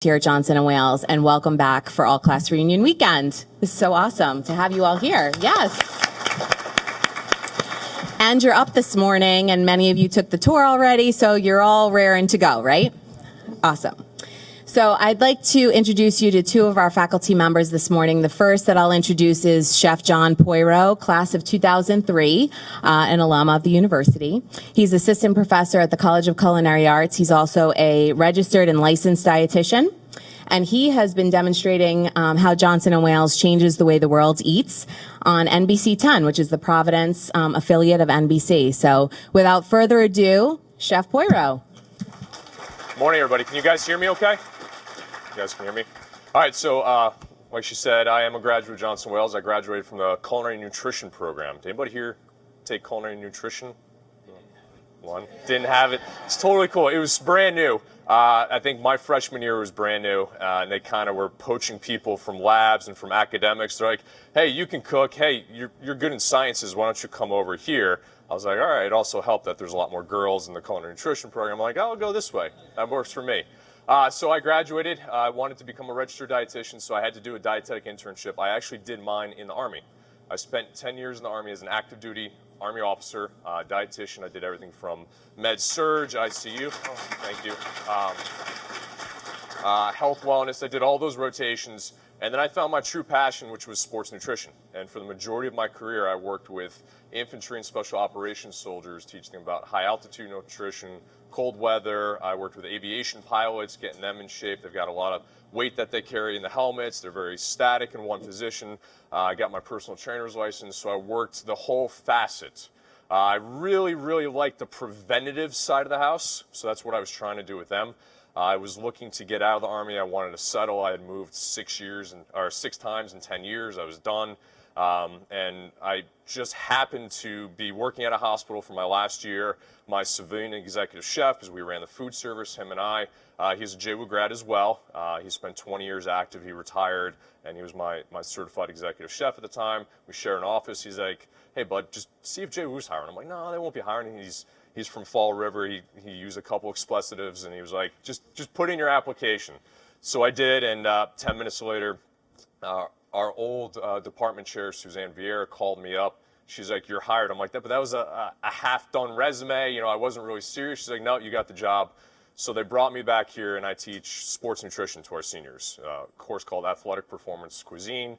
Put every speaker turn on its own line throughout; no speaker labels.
here at Johnson & Wales, and welcome back for All Class Reunion Weekend. This is so awesome to have you all here. Yes. And you're up this morning, and many of you took the tour already, so you're all raring to go, right? Awesome. So I'd like to introduce you to two of our faculty members this morning. The first that I'll introduce is Chef John Poyourow, class of 2003, an alum of the university. He's assistant professor at the College of Culinary Arts. He's also a registered and licensed dietitian. And he has been demonstrating how Johnson & Wales changes the way the world eats on NBC 10, which is the Providence affiliate of NBC. So without further ado, Chef Poyourow.
Morning, everybody. Can you guys hear me okay? You guys can hear me? All right, so like she said, I am a graduate of Johnson & Wales. I graduated from the Culinary Nutrition program. Did anybody here take Culinary Nutrition? One. Didn't have it. It's totally cool. It was brand new. I think my freshman year was brand new, and they kind of were poaching people from labs and from academics. They're like, hey, you can cook. Hey, you're good in sciences. Why don't you come over here? I was like, all right. It also helped that there's a lot more girls in the Culinary Nutrition program. I'm like, I'll go this way. That works for me. So I graduated. I wanted to become a registered dietitian, so I had to do a dietetic internship. I actually did mine in the Army. I spent 10 years in the Army as an active duty Army officer, dietitian. I did everything from med surge, ICU, thank you, health wellness. I did all those rotations. And then I found my true passion, which was sports nutrition. And for the majority of my career, I worked with infantry and special operations soldiers, teaching them about high altitude nutrition, cold weather. I worked with aviation pilots, getting them in shape. They've got a lot of weight that they carry in the helmets. They're very static in one position. I got my personal trainer's license, so I worked the whole facet. I really, really liked the preventative side of the house, so that's what I was trying to do with them. I was looking to get out of the Army. I wanted to settle. I had moved 6 times in 10 years. I was done. And I just happened to be working at a hospital for my last year. My civilian executive chef, because we ran the food service, him and I, he's a JWU grad as well. He spent 20 years active. He retired, and he was my certified executive chef at the time. We share an office. He's like, hey, bud, just see if JWU's hiring. I'm like, no, they won't be hiring. He's from Fall River. He used a couple expletives, and he was like, just put in your application. So I did, and 10 minutes later, our old department chair, Suzanne Vieira, called me up. She's like, you're hired. I'm like, but that was a half-done resume. You know, I wasn't really serious. She's like, no, you got the job. So they brought me back here, and I teach sports nutrition to our seniors, a course called Athletic Performance Cuisine,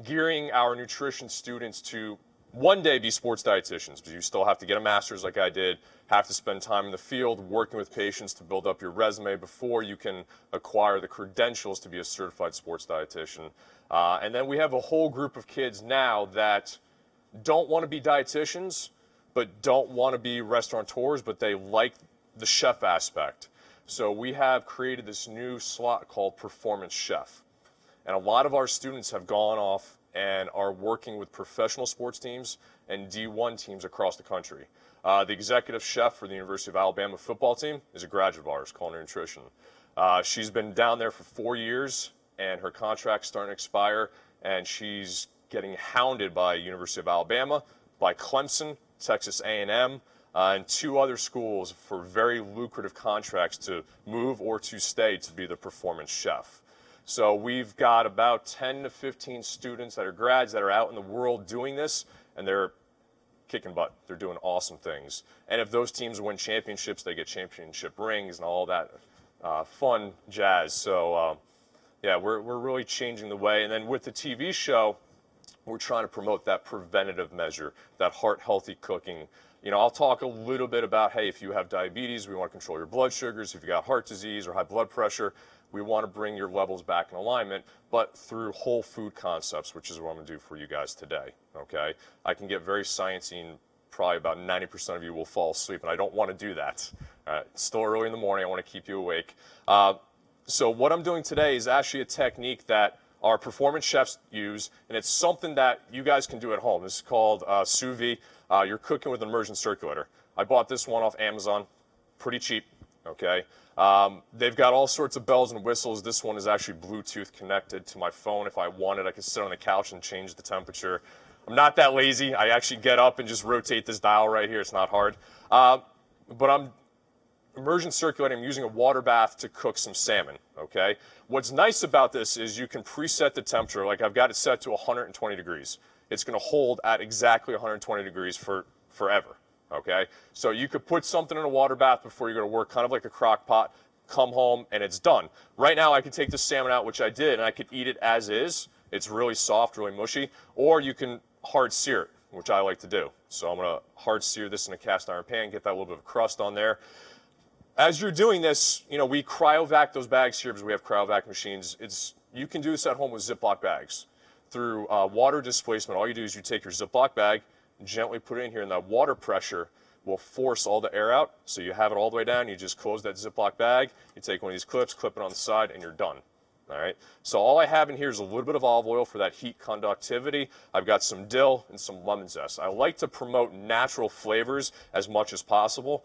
gearing our nutrition students to one day be sports dietitians, but you still have to get a master's like I did, have to spend time in the field working with patients to build up your resume before you can acquire the credentials to be a certified sports dietitian. And then we have a whole group of kids now that don't want to be dietitians, but don't want to be restaurateurs, but they like the chef aspect. So we have created this new slot called Performance Chef. And a lot of our students have gone off and are working with professional sports teams and D1 teams across the country. The executive chef for the University of Alabama football team is a graduate of ours, Culinary Nutrition. She's been down there for 4 years, and her contract's starting to expire, and she's getting hounded by University of Alabama, by Clemson, Texas A&M, and 2 other schools for very lucrative contracts to move or to stay to be the performance chef. So we've got about 10 to 15 students that are grads that are out in the world doing this, and they're kicking butt. They're doing awesome things. And if those teams win championships, they get championship rings and all that fun jazz. So, yeah, we're really changing the way. And then with the TV show, we're trying to promote that preventative measure, that heart-healthy cooking. You know, I'll talk a little bit about, hey, if you have diabetes, we want to control your blood sugars. If you got heart disease or high blood pressure, we want to bring your levels back in alignment, but through whole food concepts, which is what I'm going to do for you guys today, okay? I can get very sciencey, and probably about 90% of you will fall asleep, and I don't want to do that. It's still early in the morning. I want to keep you awake. So what I'm doing today is actually a technique that our performance chefs use, and it's something that you guys can do at home. This is called Sous vide. You're cooking with an immersion circulator. I bought this one off Amazon, pretty cheap, okay? They've got all sorts of bells and whistles. This one is actually Bluetooth connected to my phone. If I wanted, I could sit on the couch and change the temperature. I'm not that lazy. I actually get up and just rotate this dial right here. It's not hard. But I'm immersion circulating, I'm using a water bath to cook some salmon, okay? What's nice about this is you can preset the temperature. Like I've got it set to 120 degrees. It's gonna hold at exactly 120 degrees for forever, okay? So you could put something in a water bath before you go to work, kind of like a crock pot, come home, and it's done. Right now I could take the salmon out, which I did, and I could eat it as is. It's really soft, really mushy, or you can hard sear it, which I like to do. So I'm gonna hard sear this in a cast iron pan, get that little bit of crust on there. As you're doing this, you know, we cryovac those bags here because we have cryovac machines. You can do this at home with Ziploc bags. Through water displacement, all you do is you take your Ziploc bag, gently put it in here, and that water pressure will force all the air out. So you have it all the way down, you just close that Ziploc bag, you take one of these clips, clip it on the side, and you're done. All right, so all I have in here is a little bit of olive oil for that heat conductivity. I've got some dill and some lemon zest. I like to promote natural flavors as much as possible.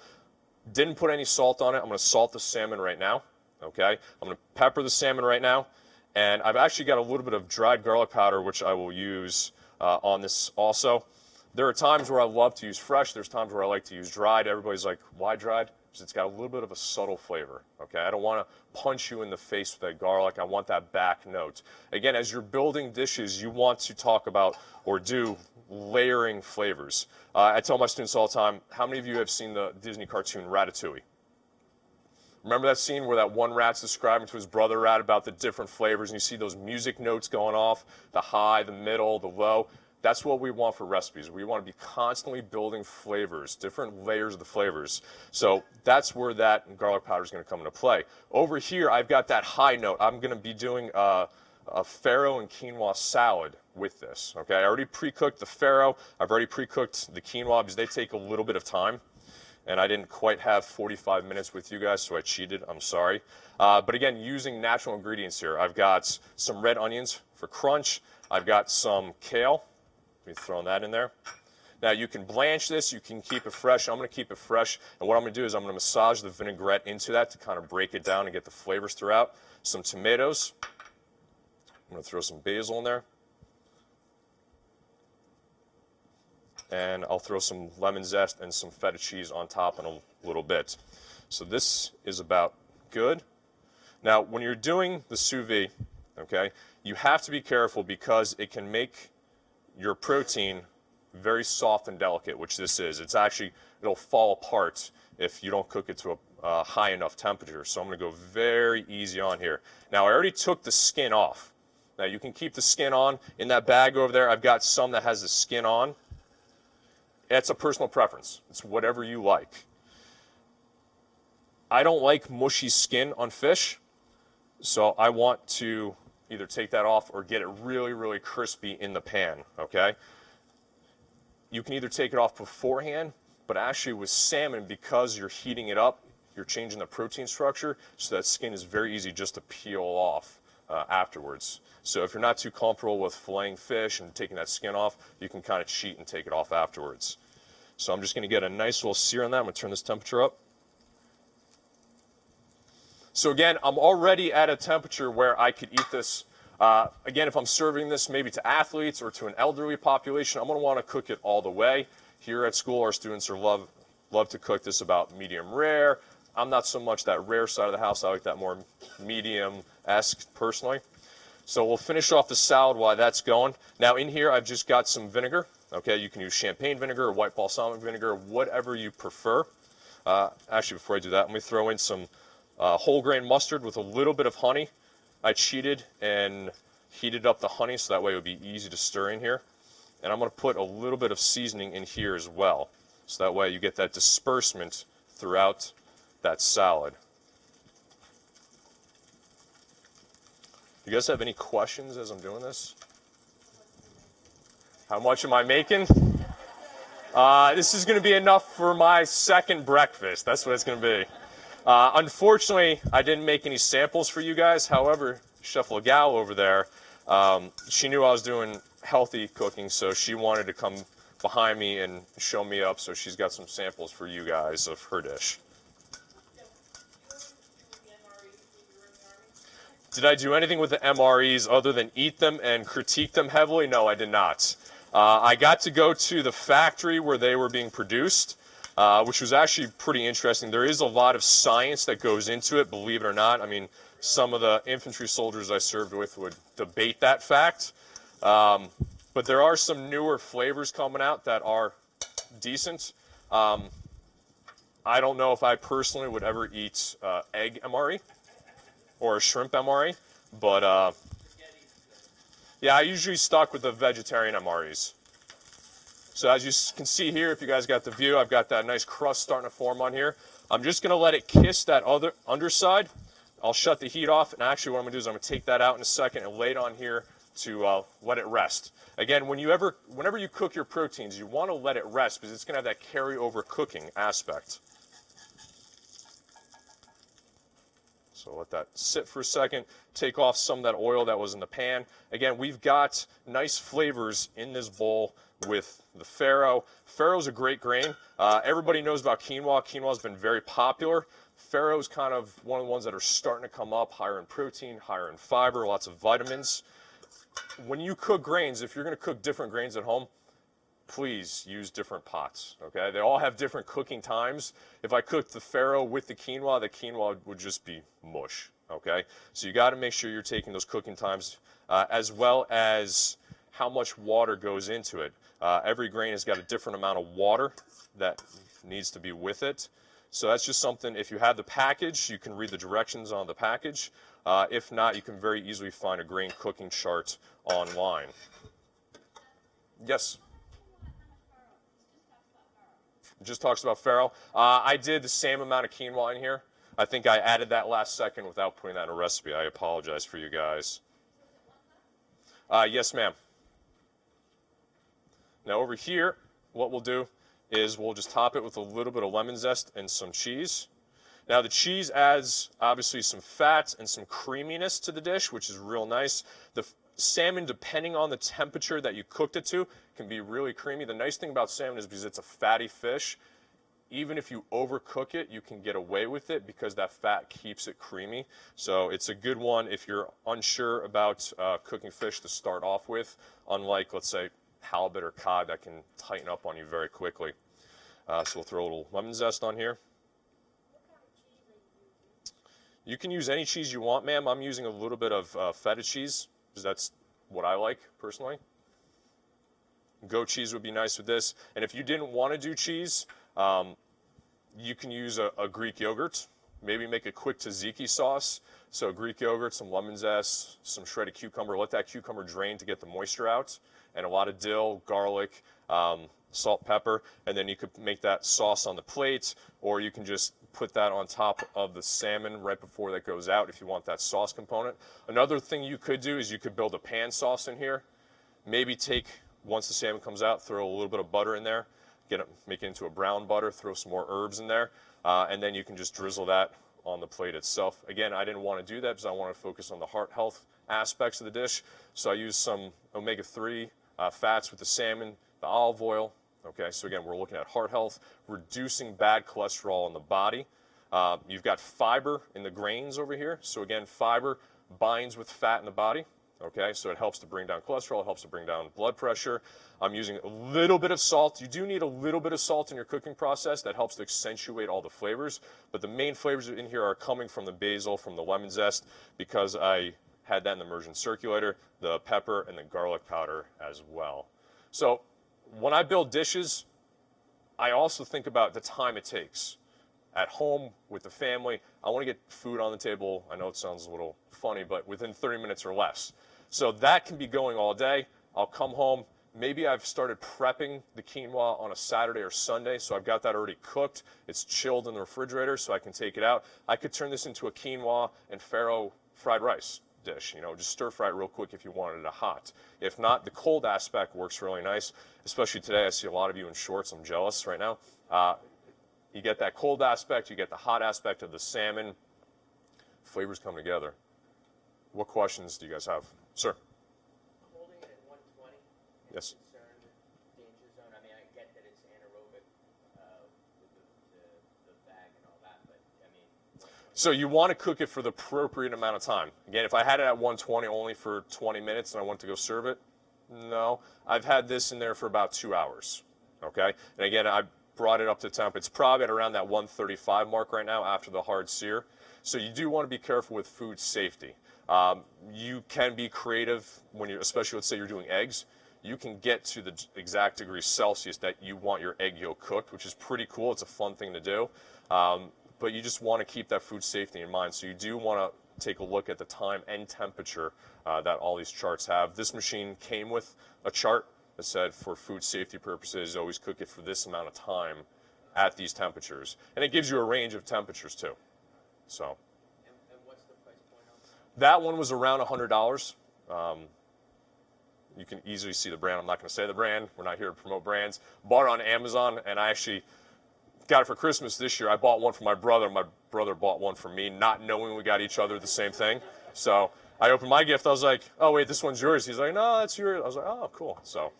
Didn't put any salt on it. I'm gonna salt the salmon right now, okay? I'm gonna pepper the salmon right now, and I've actually got a little bit of dried garlic powder, which I will use on this also. There are times where I love to use fresh. There's times where I like to use dried. Everybody's like, why dried? Because it's got a little bit of a subtle flavor, okay? I don't want to punch you in the face with that garlic. I want that back note. Again, as you're building dishes, you want to talk about or do layering flavors. I tell my students all the time, how many of you have seen the Disney cartoon Ratatouille? Remember that scene where that one rat's describing to his brother rat about the different flavors, and you see those music notes going off, the high, the middle, the low? That's what we want for recipes. We want to be constantly building flavors, different layers of the flavors. So that's where that garlic powder is going to come into play. Over here, I've got that high note. I'm going to be doing a farro and quinoa salad with this, okay? I already pre-cooked the farro. I've already pre-cooked the quinoa because they take a little bit of time, and I didn't quite have 45 minutes with you guys, so I cheated. I'm sorry. But again, using natural ingredients here. I've got some red onions for crunch. I've got some kale. Let me throw that in there. Now you can blanch this, you can keep it fresh. I'm going to keep it fresh, and what I'm going to do is I'm going to massage the vinaigrette into that to kind of break it down and get the flavors throughout. Some tomatoes. I'm going to throw some basil in there. And I'll throw some lemon zest and some feta cheese on top in a little bit. So this is about good. Now when you're doing the sous vide, okay, you have to be careful because it can make your protein very soft and delicate, which this is. It'll fall apart if you don't cook it to a high enough temperature. So I'm going to go very easy on here. Now I already took the skin off. Now you can keep the skin on. In that bag over there, I've got some that has the skin on. It's a personal preference. It's whatever you like. I don't like mushy skin on fish, so I want to either take that off or get it really, really crispy in the pan, okay? You can either take it off beforehand, but actually with salmon, because you're heating it up, you're changing the protein structure, so that skin is very easy just to peel off afterwards. So if you're not too comfortable with filleting fish and taking that skin off, you can kind of cheat and take it off afterwards. So I'm just going to get a nice little sear on that. I'm going to turn this temperature up. So again, I'm already at a temperature where I could eat this. Again, if I'm serving this maybe to athletes or to an elderly population, I'm going to want to cook it all the way. Here at school, our students love to cook this about medium rare. I'm not so much that rare side of the house. I like that more medium-esque personally. So we'll finish off the salad while that's going. Now in here, I've just got some vinegar. Okay, you can use champagne vinegar or white balsamic vinegar, whatever you prefer. Actually, before I do that, let me throw in some whole grain mustard with a little bit of honey. I cheated and heated up the honey so that way it would be easy to stir in here. And I'm going to put a little bit of seasoning in here as well. So that way you get that disbursement throughout that salad. You guys have any questions as I'm doing this? How much am I making? This is going to be enough for my second breakfast. That's what it's going to be. Unfortunately, I didn't make any samples for you guys. However, Chef Lagalle over there, she knew I was doing healthy cooking, so she wanted to come behind me and show me up. So she's got some samples for you guys of her dish. Did I do anything with the MREs other than eat them and critique them heavily? No, I did not. I got to go to the factory where they were being produced. which was actually pretty interesting. There is a lot of science that goes into it, believe it or not. I mean, some of the infantry soldiers I served with would debate that fact. But there are some newer flavors coming out that are decent. I don't know if I personally would ever eat egg MRE or a shrimp MRE, but yeah, I usually stuck with the vegetarian MREs. So as you can see here, if you guys got the view, I've got that nice crust starting to form on here. I'm just going to let it kiss that other underside. I'll shut the heat off, and actually what I'm going to do is I'm going to take that out in a second and lay it on here to let it rest. Again, whenever you cook your proteins, you want to let it rest because it's going to have that carryover cooking aspect. So let that sit for a second, take off some of that oil that was in the pan. Again, we've got nice flavors in this bowl with the farro. Farro's a great grain. Everybody knows about quinoa. Quinoa has been very popular. Farro is kind of one of the ones that are starting to come up, higher in protein, higher in fiber, lots of vitamins. When you cook grains, if you're going to cook different grains at home, please use different pots, okay? They all have different cooking times. If I cooked the farro with the quinoa would just be mush, okay? So you got to make sure you're taking those cooking times as well as how much water goes into it. Every grain has got a different amount of water that needs to be with it. So that's just something, if you have the package, you can read the directions on the package. If not, you can very easily find a grain cooking chart online. Yes? It just talks about farro. I did the same amount of quinoa in here. I think I added that last second without putting that in a recipe. I apologize for you guys. Yes, ma'am. Now over here, what we'll do is we'll just top it with a little bit of lemon zest and some cheese. Now the cheese adds obviously some fat and some creaminess to the dish, which is real nice. The salmon, depending on the temperature that you cooked it to, can be really creamy. The nice thing about salmon is because it's a fatty fish, even if you overcook it, you can get away with it because that fat keeps it creamy. So it's a good one if you're unsure about cooking fish to start off with, unlike, let's say, halibut or cod that can tighten up on you very quickly. So we'll throw a little lemon zest on here. You can use any cheese you want, ma'am. I'm using a little bit of feta cheese because that's what I like personally. Goat cheese would be nice with this. And if you didn't want to do cheese, you can use a Greek yogurt. Maybe make a quick tzatziki sauce. So Greek yogurt, some lemon zest, some shredded cucumber. Let that cucumber drain to get the moisture out. And a lot of dill, garlic, salt, pepper. And then you could make that sauce on the plate, or you can just put that on top of the salmon right before that goes out if you want that sauce component. Another thing you could do is you could build a pan sauce in here. Maybe take, once the salmon comes out, throw a little bit of butter in there. Make it into a brown butter, throw some more herbs in there, and then you can just drizzle that on the plate itself. Again, I didn't want to do that because I want to focus on the heart health aspects of the dish. So I used some omega-3 fats with the salmon, the olive oil. Okay, so again, we're looking at heart health, reducing bad cholesterol in the body. You've got fiber in the grains over here. So again, fiber binds with fat in the body. Okay, so it helps to bring down cholesterol, it helps to bring down blood pressure. I'm using a little bit of salt. You do need a little bit of salt in your cooking process. That helps to accentuate all the flavors. But the main flavors in here are coming from the basil, from the lemon zest, because I had that in the immersion circulator, the pepper, and the garlic powder as well. So when I build dishes, I also think about the time it takes. At home with the family, I want to get food on the table. I know it sounds a little funny, but within 30 minutes or less. So that can be going all day. I'll come home. Maybe I've started prepping the quinoa on a Saturday or Sunday, so I've got that already cooked. It's chilled in the refrigerator, so I can take it out. I could turn this into a quinoa and farro fried rice dish. You know, just stir fry it real quick if you wanted it hot. If not, the cold aspect works really nice, especially today. I see a lot of you in shorts. I'm jealous right now. You get that cold aspect, you get the hot aspect of the salmon. Flavors come together. What questions do you guys have? Sir?
Holding it at 120.
Yes.
Concerned with danger zone. I mean, I get that it's anaerobic with the bag and all that, but I mean.
So you want to cook it for the appropriate amount of time. Again, if I had it at 120 only for 20 minutes and I went to go serve it, no. I've had this in there for about 2 hours. Okay? And again, brought it up to temp. It's probably at around that 135 mark right now after the hard sear. So you do want to be careful with food safety. You can be creative when you're, especially let's say you're doing eggs. You can get to the exact degrees Celsius that you want your egg yolk cooked, which is pretty cool. It's a fun thing to do. But you just want to keep that food safety in mind. So you do want to take a look at the time and temperature that all these charts have. This machine came with a chart that said for food safety purposes, always cook it for this amount of time at these temperatures. And it gives you a range of temperatures too. So.
And what's the price point on that?
That one was around $100. You can easily see the brand. I'm not going to say the brand. We're not here to promote brands. Bought it on Amazon, and I actually got it for Christmas this year. I bought one for my brother. My brother bought one for me, not knowing we got each other the same thing. So I opened my gift. I was like, oh, wait, this one's yours. He's like, no, that's yours. I was like, oh, cool. So,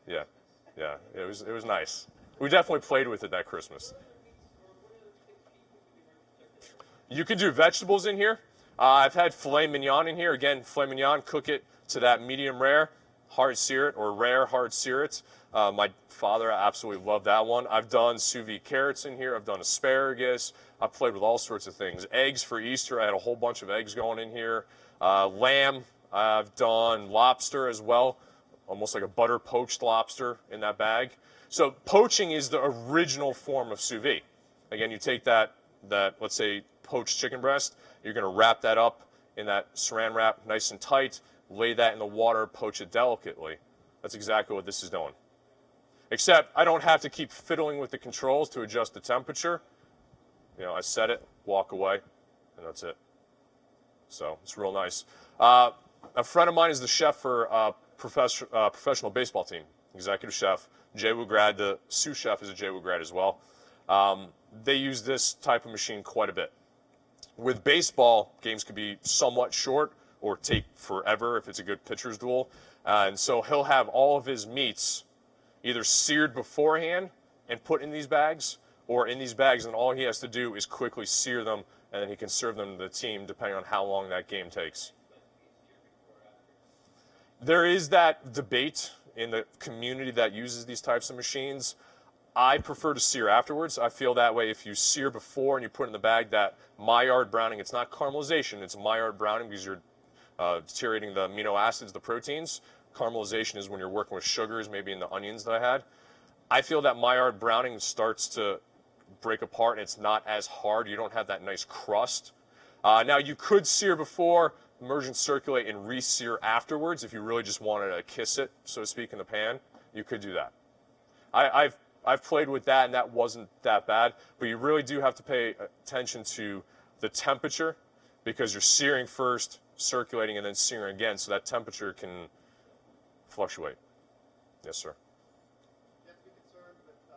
yeah, it was nice. We definitely played with it that Christmas. You can do vegetables in here. I've had filet mignon in here. Again, filet mignon, cook it to that medium rare, hard sear it, or rare, hard sear it. My father absolutely loved that one. I've done sous vide carrots in here. I've done asparagus. I've played with all sorts of things. Eggs for Easter. I had a whole bunch of eggs going in here. Lamb. I've done lobster as well, almost like a butter poached lobster in that bag. So poaching is the original form of sous vide. Again, you take that let's say poached chicken breast. You're going to wrap that up in that saran wrap nice and tight, lay that in the water, poach it delicately. That's exactly what this is doing. Except I don't have to keep fiddling with the controls to adjust the temperature. You know, I set it, walk away, and that's it. So it's real nice. A friend of mine is the chef for a professional baseball team, executive chef, JWU grad. The Sous chef is a JWU grad as well. They use this type of machine quite a bit. With baseball, games could be somewhat short or take forever if it's a good pitcher's duel. And so he'll have all of his meats either seared beforehand and put in these bags, or in these bags, and all he has to do is quickly sear them, and then he can serve them to the team depending on how long that game takes. There is that debate in the community that uses these types of machines. I prefer to sear afterwards. I feel that way if you sear before and you put it in the bag, that Maillard browning, it's not caramelization, it's Maillard browning because you're deteriorating the amino acids, the proteins. Caramelization is when you're working with sugars, maybe in the onions that I had. I feel that Maillard browning starts to break apart and it's not as hard. You don't have that nice crust. Now you could sear before, immerse and circulate, and re-sear afterwards if you really just wanted to kiss it, so to speak, in the pan. You could do that. I've played with that and that wasn't that bad, but you really do have to pay attention to the temperature because you're searing first, circulating, and then searing again, so that temperature can fluctuate. Yes, sir.
You have to be concerned with the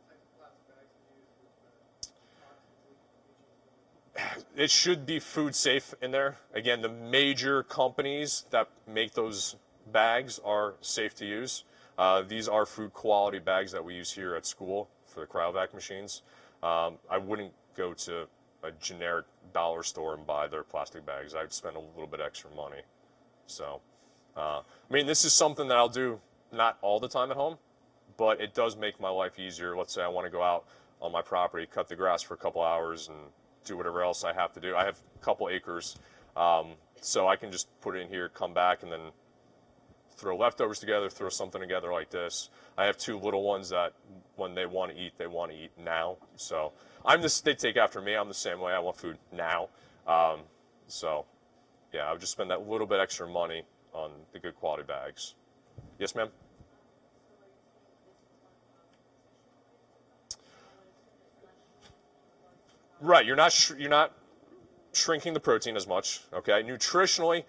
types of plastic bags you use with
It should be food safe in there. Again, the major companies that make those bags are safe to use. These are food quality bags that we use here at school for the cryovac machines. I wouldn't go to a generic dollar store and buy their plastic bags. I'd spend a little bit extra money. So, I mean, this is something that I'll do not all the time at home, but it does make my life easier. Let's say I want to go out on my property, cut the grass for a couple hours, and do whatever else I have to do. I have a couple acres, so I can just put it in here, come back, and then throw leftovers together, throw something together like this. I have two little ones that when they want to eat now. So they take after me. I'm the same way. I want food now. So yeah, I would just spend that little bit extra money on the good quality bags. Yes, ma'am? Right, you're not shrinking the protein as much, okay? Nutritionally,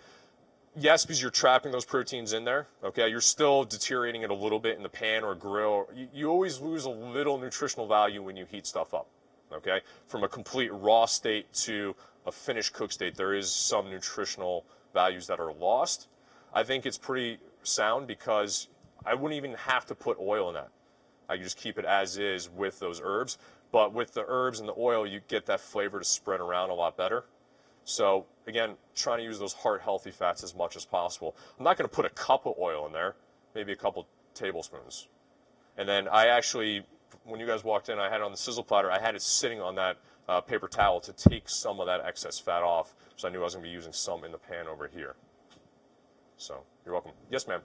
yes, because you're trapping those proteins in there, okay? You're still deteriorating it a little bit in the pan or grill. You always lose a little nutritional value when you heat stuff up, okay? From a complete raw state to a finished cooked state, there is some nutritional values that are lost. I think it's pretty sound because I wouldn't even have to put oil in that. I can just keep it as is with those herbs. But with the herbs and the oil, you get that flavor to spread around a lot better. So again, trying to use those heart-healthy fats as much as possible. I'm not going to put a cup of oil in there, maybe a couple tablespoons. And then I actually when you guys walked in, I had it on the sizzle platter. I had it sitting on that paper towel to take some of that excess fat off, so I knew I was going to be using some in the pan over here. So you're welcome. Yes, ma'am.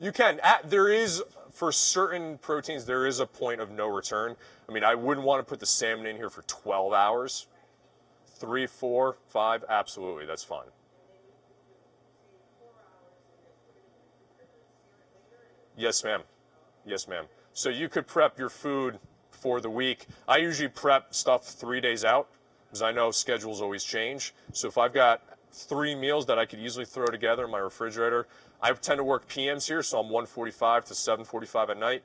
You can. There is, for certain proteins, there is a point of no return. I mean, I wouldn't want to put the salmon in here for 12 hours. 3, 4, 5, absolutely, that's fine. Yes, ma'am. Yes, ma'am. So you could prep your food for the week. I usually prep stuff 3 days out because I know schedules always change. So if I've got 3 meals that I could easily throw together in my refrigerator, I tend to work PMs here, so I'm 1:45 to 7:45 at night.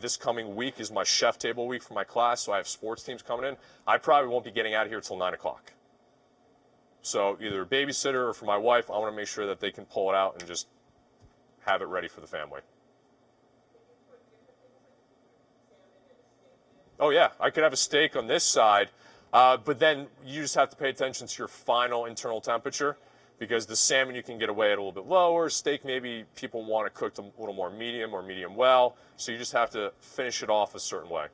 This coming week is my chef table week for my class, so I have sports teams coming in. I probably won't be getting out of here till 9 o'clock. So either a babysitter or for my wife, I want to make sure that they can pull it out and just have it ready for the family. Oh yeah, I could have a steak on this side, but then you just have to pay attention to your final internal temperature, because the salmon you can get away at a little bit lower. Steak, maybe people want it cooked a little more medium or medium well, so you just have to finish it off a certain way.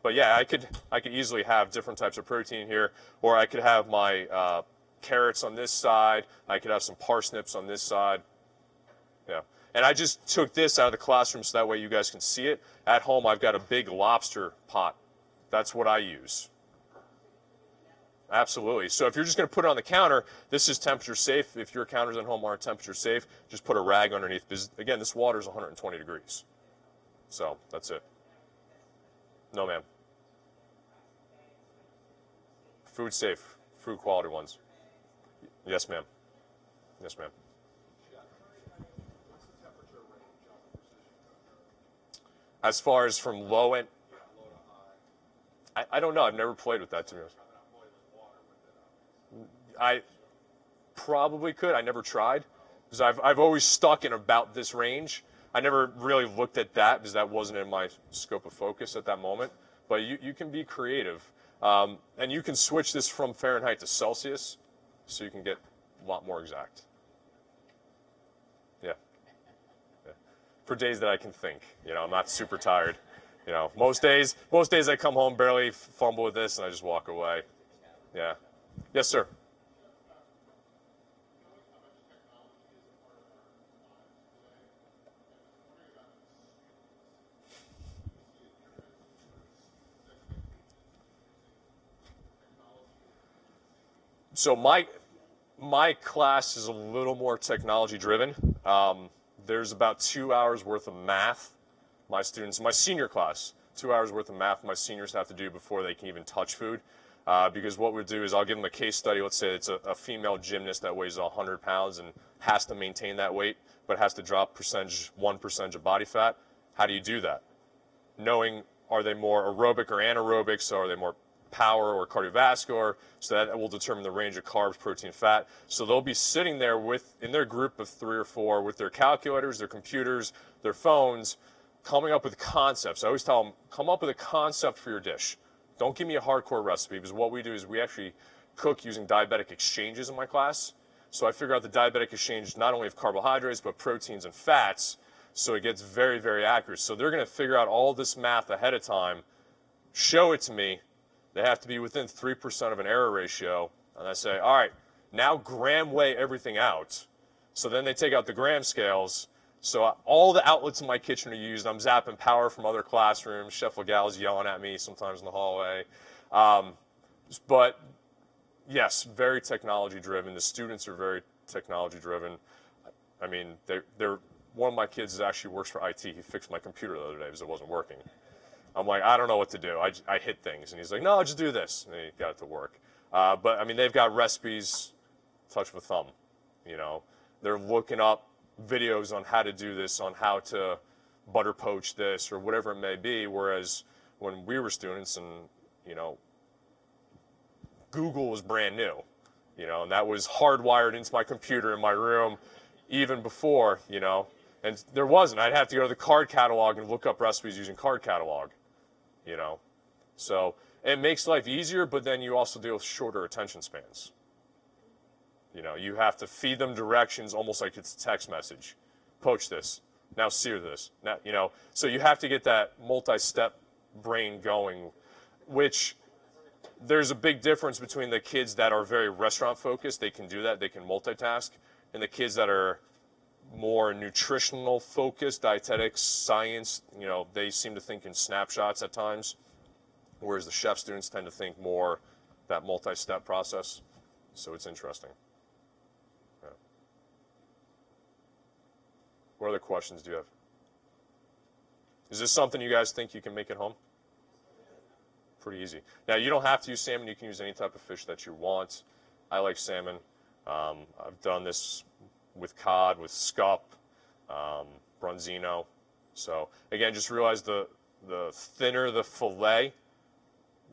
But yeah, I could easily have different types of protein here, or I could have my carrots on this side. I could have some parsnips on this side. Yeah. And I just took this out of the classroom so that way you guys can see it. At home, I've got a big lobster pot. That's what I use. Absolutely. So if you're just going to put it on the counter, this is temperature safe. If your counters at home aren't temperature safe, just put a rag underneath, because again, this water is 120 degrees. So that's it. No, ma'am. Food safe, food quality ones. Yes, ma'am. Yes, ma'am. As far as from low end, I don't know. I've never played with that, to be honest. I probably could. I never tried, because I've always stuck in about this range. I never really looked at that because that wasn't in my scope of focus at that moment. But you can be creative, and you can switch this from Fahrenheit to Celsius, so you can get a lot more exact. Yeah. For days that I can think, I'm not super tired. Most days I come home, barely fumble with this, and I just walk away. Yeah. Yes, sir. So my class is a little more technology driven. There's about 2 hours worth of math my senior class, 2 hours worth of math my seniors have to do before they can even touch food. Because what we'll do is I'll give them a case study. Let's say it's a female gymnast that weighs 100 pounds and has to maintain that weight, but has to drop 1% of body fat. How do you do that? Knowing, are they more aerobic or anaerobic? So are they more power or cardiovascular? So that will determine the range of carbs, protein, fat. So they'll be sitting there in their group of 3 or 4 with their calculators, their computers, their phones, coming up with concepts. I always tell them, come up with a concept for your dish. Don't give me a hardcore recipe, because what we do is we actually cook using diabetic exchanges in my class. So I figure out the diabetic exchange not only of carbohydrates, but proteins and fats. So it gets very, very accurate. So they're going to figure out all this math ahead of time, show it to me. They have to be within 3% of an error ratio. And I say, all right, now gram weigh everything out. So then they take out the gram scales. So all the outlets in my kitchen are used. I'm zapping power from other classrooms. Chef Lagalle's yelling at me sometimes in the hallway. But yes, very technology driven. The students are very technology driven. I mean, they're one of my kids actually works for IT. He fixed my computer the other day because it wasn't working. I'm like, I don't know what to do. I hit things. And he's like, no, just do this. And he got it to work. But I mean, they've got recipes, touch of a thumb. They're looking up videos on how to do this, on how to butter poach this or whatever it may be. Whereas when we were students and, Google was brand new, and that was hardwired into my computer in my room even before, and there wasn't. I'd have to go to the card catalog and look up recipes using card catalog, So it makes life easier, but then you also deal with shorter attention spans. You have to feed them directions almost like it's a text message. poach this, now sear this, now, you know, so you have to get that multi-step brain going, which there's a big difference between the kids that are very restaurant focused, they can do that, they can multitask, and the kids that are more nutritional focused, dietetics, science, you know, they seem to think in snapshots at times, whereas the chef students tend to think more that multi-step process. So it's interesting. Yeah. What other questions do you have? Is this something you guys think you can make at home? Pretty easy. Now, you don't have to use salmon. You can use any type of fish that you want. I like salmon. I've done this with cod, with scup, bronzino. So, again, just realize the thinner the fillet,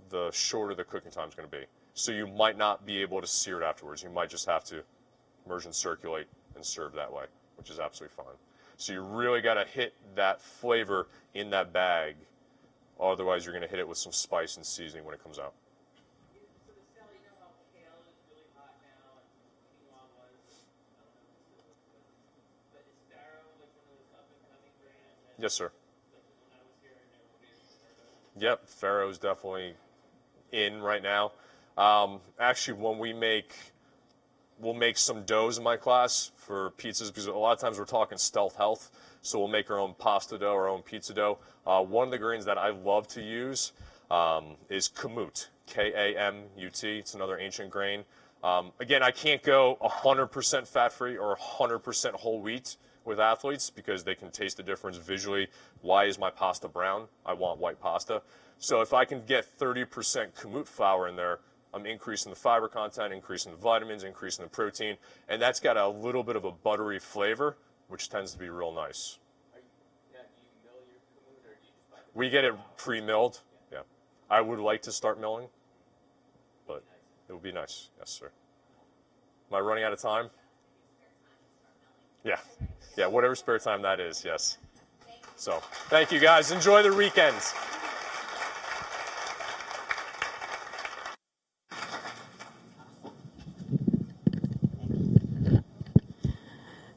the shorter the cooking time is going to be. So you might not be able to sear it afterwards. You might just have to immerse and circulate and serve that way, which is absolutely fine. So you really got to hit that flavor in that bag. Otherwise, you're going to hit it with some spice and seasoning when it comes out.
So the Stella, you know how kale is really hot now and quinoa was, I don't know if but is farro like one of those up and coming brands?
Yes, sir.
Like when I was here, I never would have heard of.
Yep, farro's definitely in right now. Actually, when we'll make some doughs in my class for pizzas, because a lot of times we're talking stealth health, so we'll make our own pasta dough, our own pizza dough. One of the grains that I love to use is kamut, K-A-M-U-T. It's another ancient grain. Again, I can't go 100% fat-free or 100% whole wheat with athletes because they can taste the difference visually. Why is my pasta brown? I want white pasta. So if I can get 30% kamut flour in there, I'm increasing the fiber content, increasing the vitamins, increasing the protein, and that's got a little bit of a buttery flavor, which tends to be real nice.
Do you mill your kamut or do you just buy the
We get it pre-milled. Yeah. I would like to start milling, but it would be nice. Yes, sir. Am I running out of time? Yeah. Yeah, whatever spare time that is, yes. So, thank you guys. Enjoy the weekends.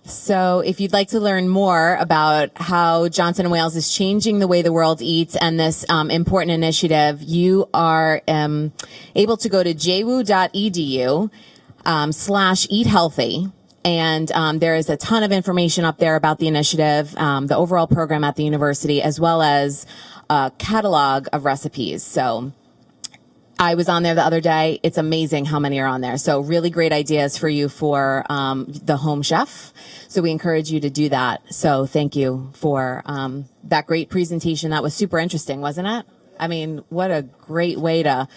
So if you'd like to learn more about how Johnson & Wales is changing the way the world eats and this important initiative, you are able to go to jwu.edu /eat healthy. And there is a ton of information up there about the initiative, the overall program at the university, as well as a catalog of recipes. So I was on there the other day. It's amazing how many are on there. So really great ideas for you for the home chef. So we encourage you to do that. So thank you for that great presentation. That was super interesting, wasn't it? I mean, what a great way to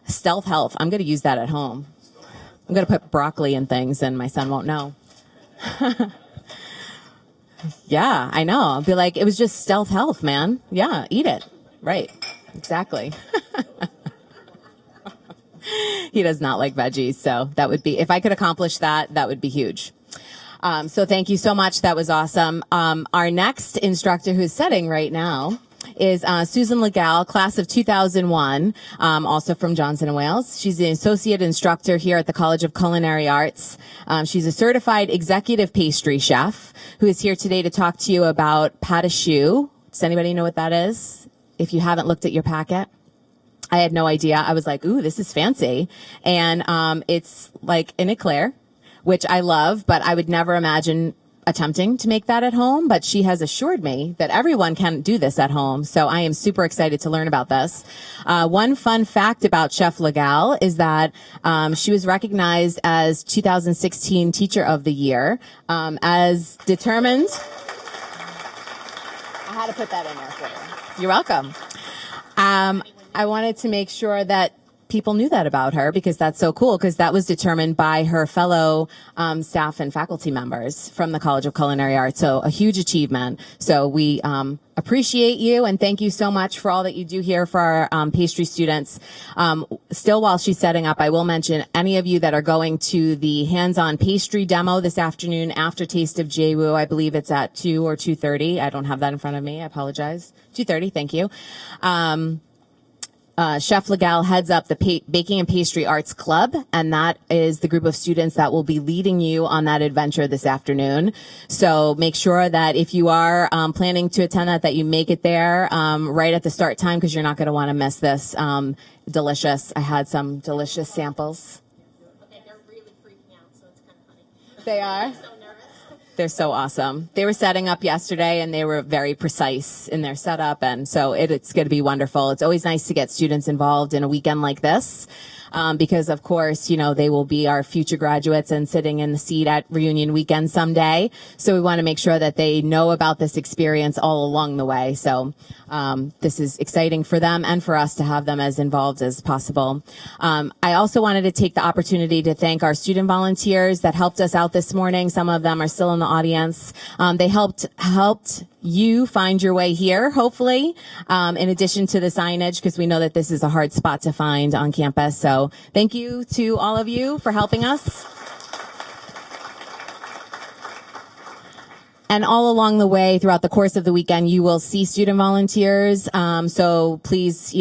stealth health. I'm going to use that at home. I'm going to put broccoli and things and my son won't know. Yeah, I know. I'll be like, it was just stealth health, man. Yeah, eat it. Right. Exactly. He does not like veggies. So that would be, if I could accomplish that, that would be huge. So thank you so much. That was awesome. Our next instructor who's setting right now is Susan Lagalle, class of 2001, also from Johnson & Wales. She's an associate instructor here at the College of Culinary Arts. She's a certified executive pastry chef who is here today to talk to you about Pate Choux. Does anybody know what that is? If you haven't looked at your packet. I had no idea. I was like, ooh, this is fancy. And it's like an eclair, which I love, but I would never imagine attempting to make that at home. But she has assured me that everyone can do this at home. So I am super excited to learn about this. One fun fact about Chef Lagalle is that she was recognized as 2016 Teacher of the Year, as determined. I had to put that in there for you. You're welcome. I wanted to make sure that people knew that about her because that's so cool, because that was determined by her fellow staff and faculty members from the College of Culinary Arts. So a huge achievement. So we appreciate you and thank you so much for all that you do here for our pastry students. Still, while she's setting up, I will mention any of you that are going to the hands-on pastry demo this afternoon after Taste of JWU. I believe it's at 2 or 2:30. I don't have that in front of me. I apologize. 2:30. Thank you. Chef Lagalle heads up the Baking and Pastry Arts Club, and that is the group of students that will be leading you on that adventure this afternoon. So make sure that if you are planning to attend that you make it there right at the start time, because you're not going to want to miss this. Delicious. I had some delicious samples.
Okay, they're really freaking out, so it's kind of funny.
They are?
So nervous.
They're so awesome. They were setting up yesterday, and they were very precise in their setup, and so it's going to be wonderful. It's always nice to get students involved in a weekend like this. Because of course, they will be our future graduates and sitting in the seat at reunion weekend someday. So we want to make sure that they know about this experience all along the way. So this is exciting for them and for us to have them as involved as possible. I also wanted to take the opportunity to thank our student volunteers that helped us out this morning. Some of them are still in the audience. They helped you find your way here, hopefully, in addition to the signage, because we know that this is a hard spot to find on campus. So thank you to all of you for helping us. And all along the way, throughout the course of the weekend, you will see student volunteers. So please,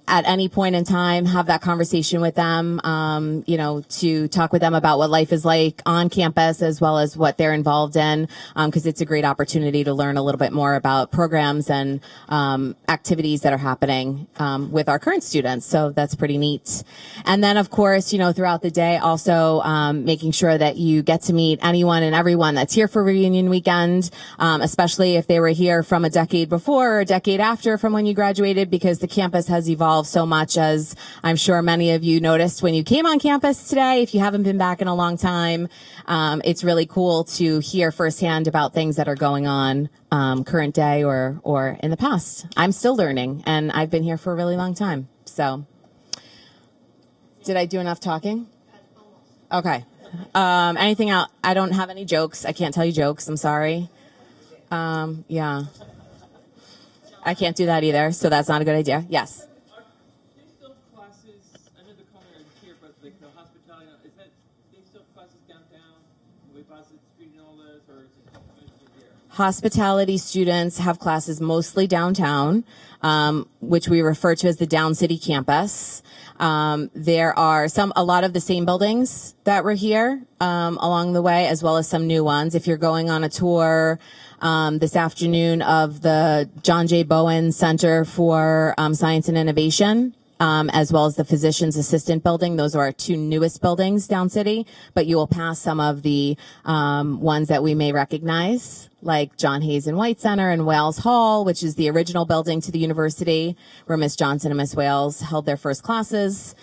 at any point in time, have that conversation with them, to talk with them about what life is like on campus as well as what they're involved in, because it's a great opportunity to learn a little bit more about programs and activities that are happening with our current students. So that's pretty neat. And then, of course, throughout the day, also making sure that you get to meet anyone and everyone that's here for reunion weekend, especially if they were here from a decade before or a decade after from when you graduated, because the campus has evolved so much, as I'm sure many of you noticed when you came on campus today. If you haven't been back in a long time, it's really cool to hear firsthand about things that are going on current day or in the past. I'm still learning, and I've been here for a really long time. So did I do enough talking? Okay. Anything else? I don't have any jokes. I can't tell you jokes. I'm sorry. Yeah. I can't do that either, so that's not a good idea. Yes. Hospitality students have classes mostly downtown, which we refer to as the Down City campus. There are a lot of the same buildings that were here along the way, as well as some new ones. If you're going on a tour this afternoon of the John J. Bowen Center for Science and Innovation, as well as the Physician's Assistant Building. Those are our two newest buildings down city, but you will pass some of the ones that we may recognize, like John Hayes and White Center and Wales Hall, which is the original building to the university where Miss Johnson and Miss Wales held their first classes.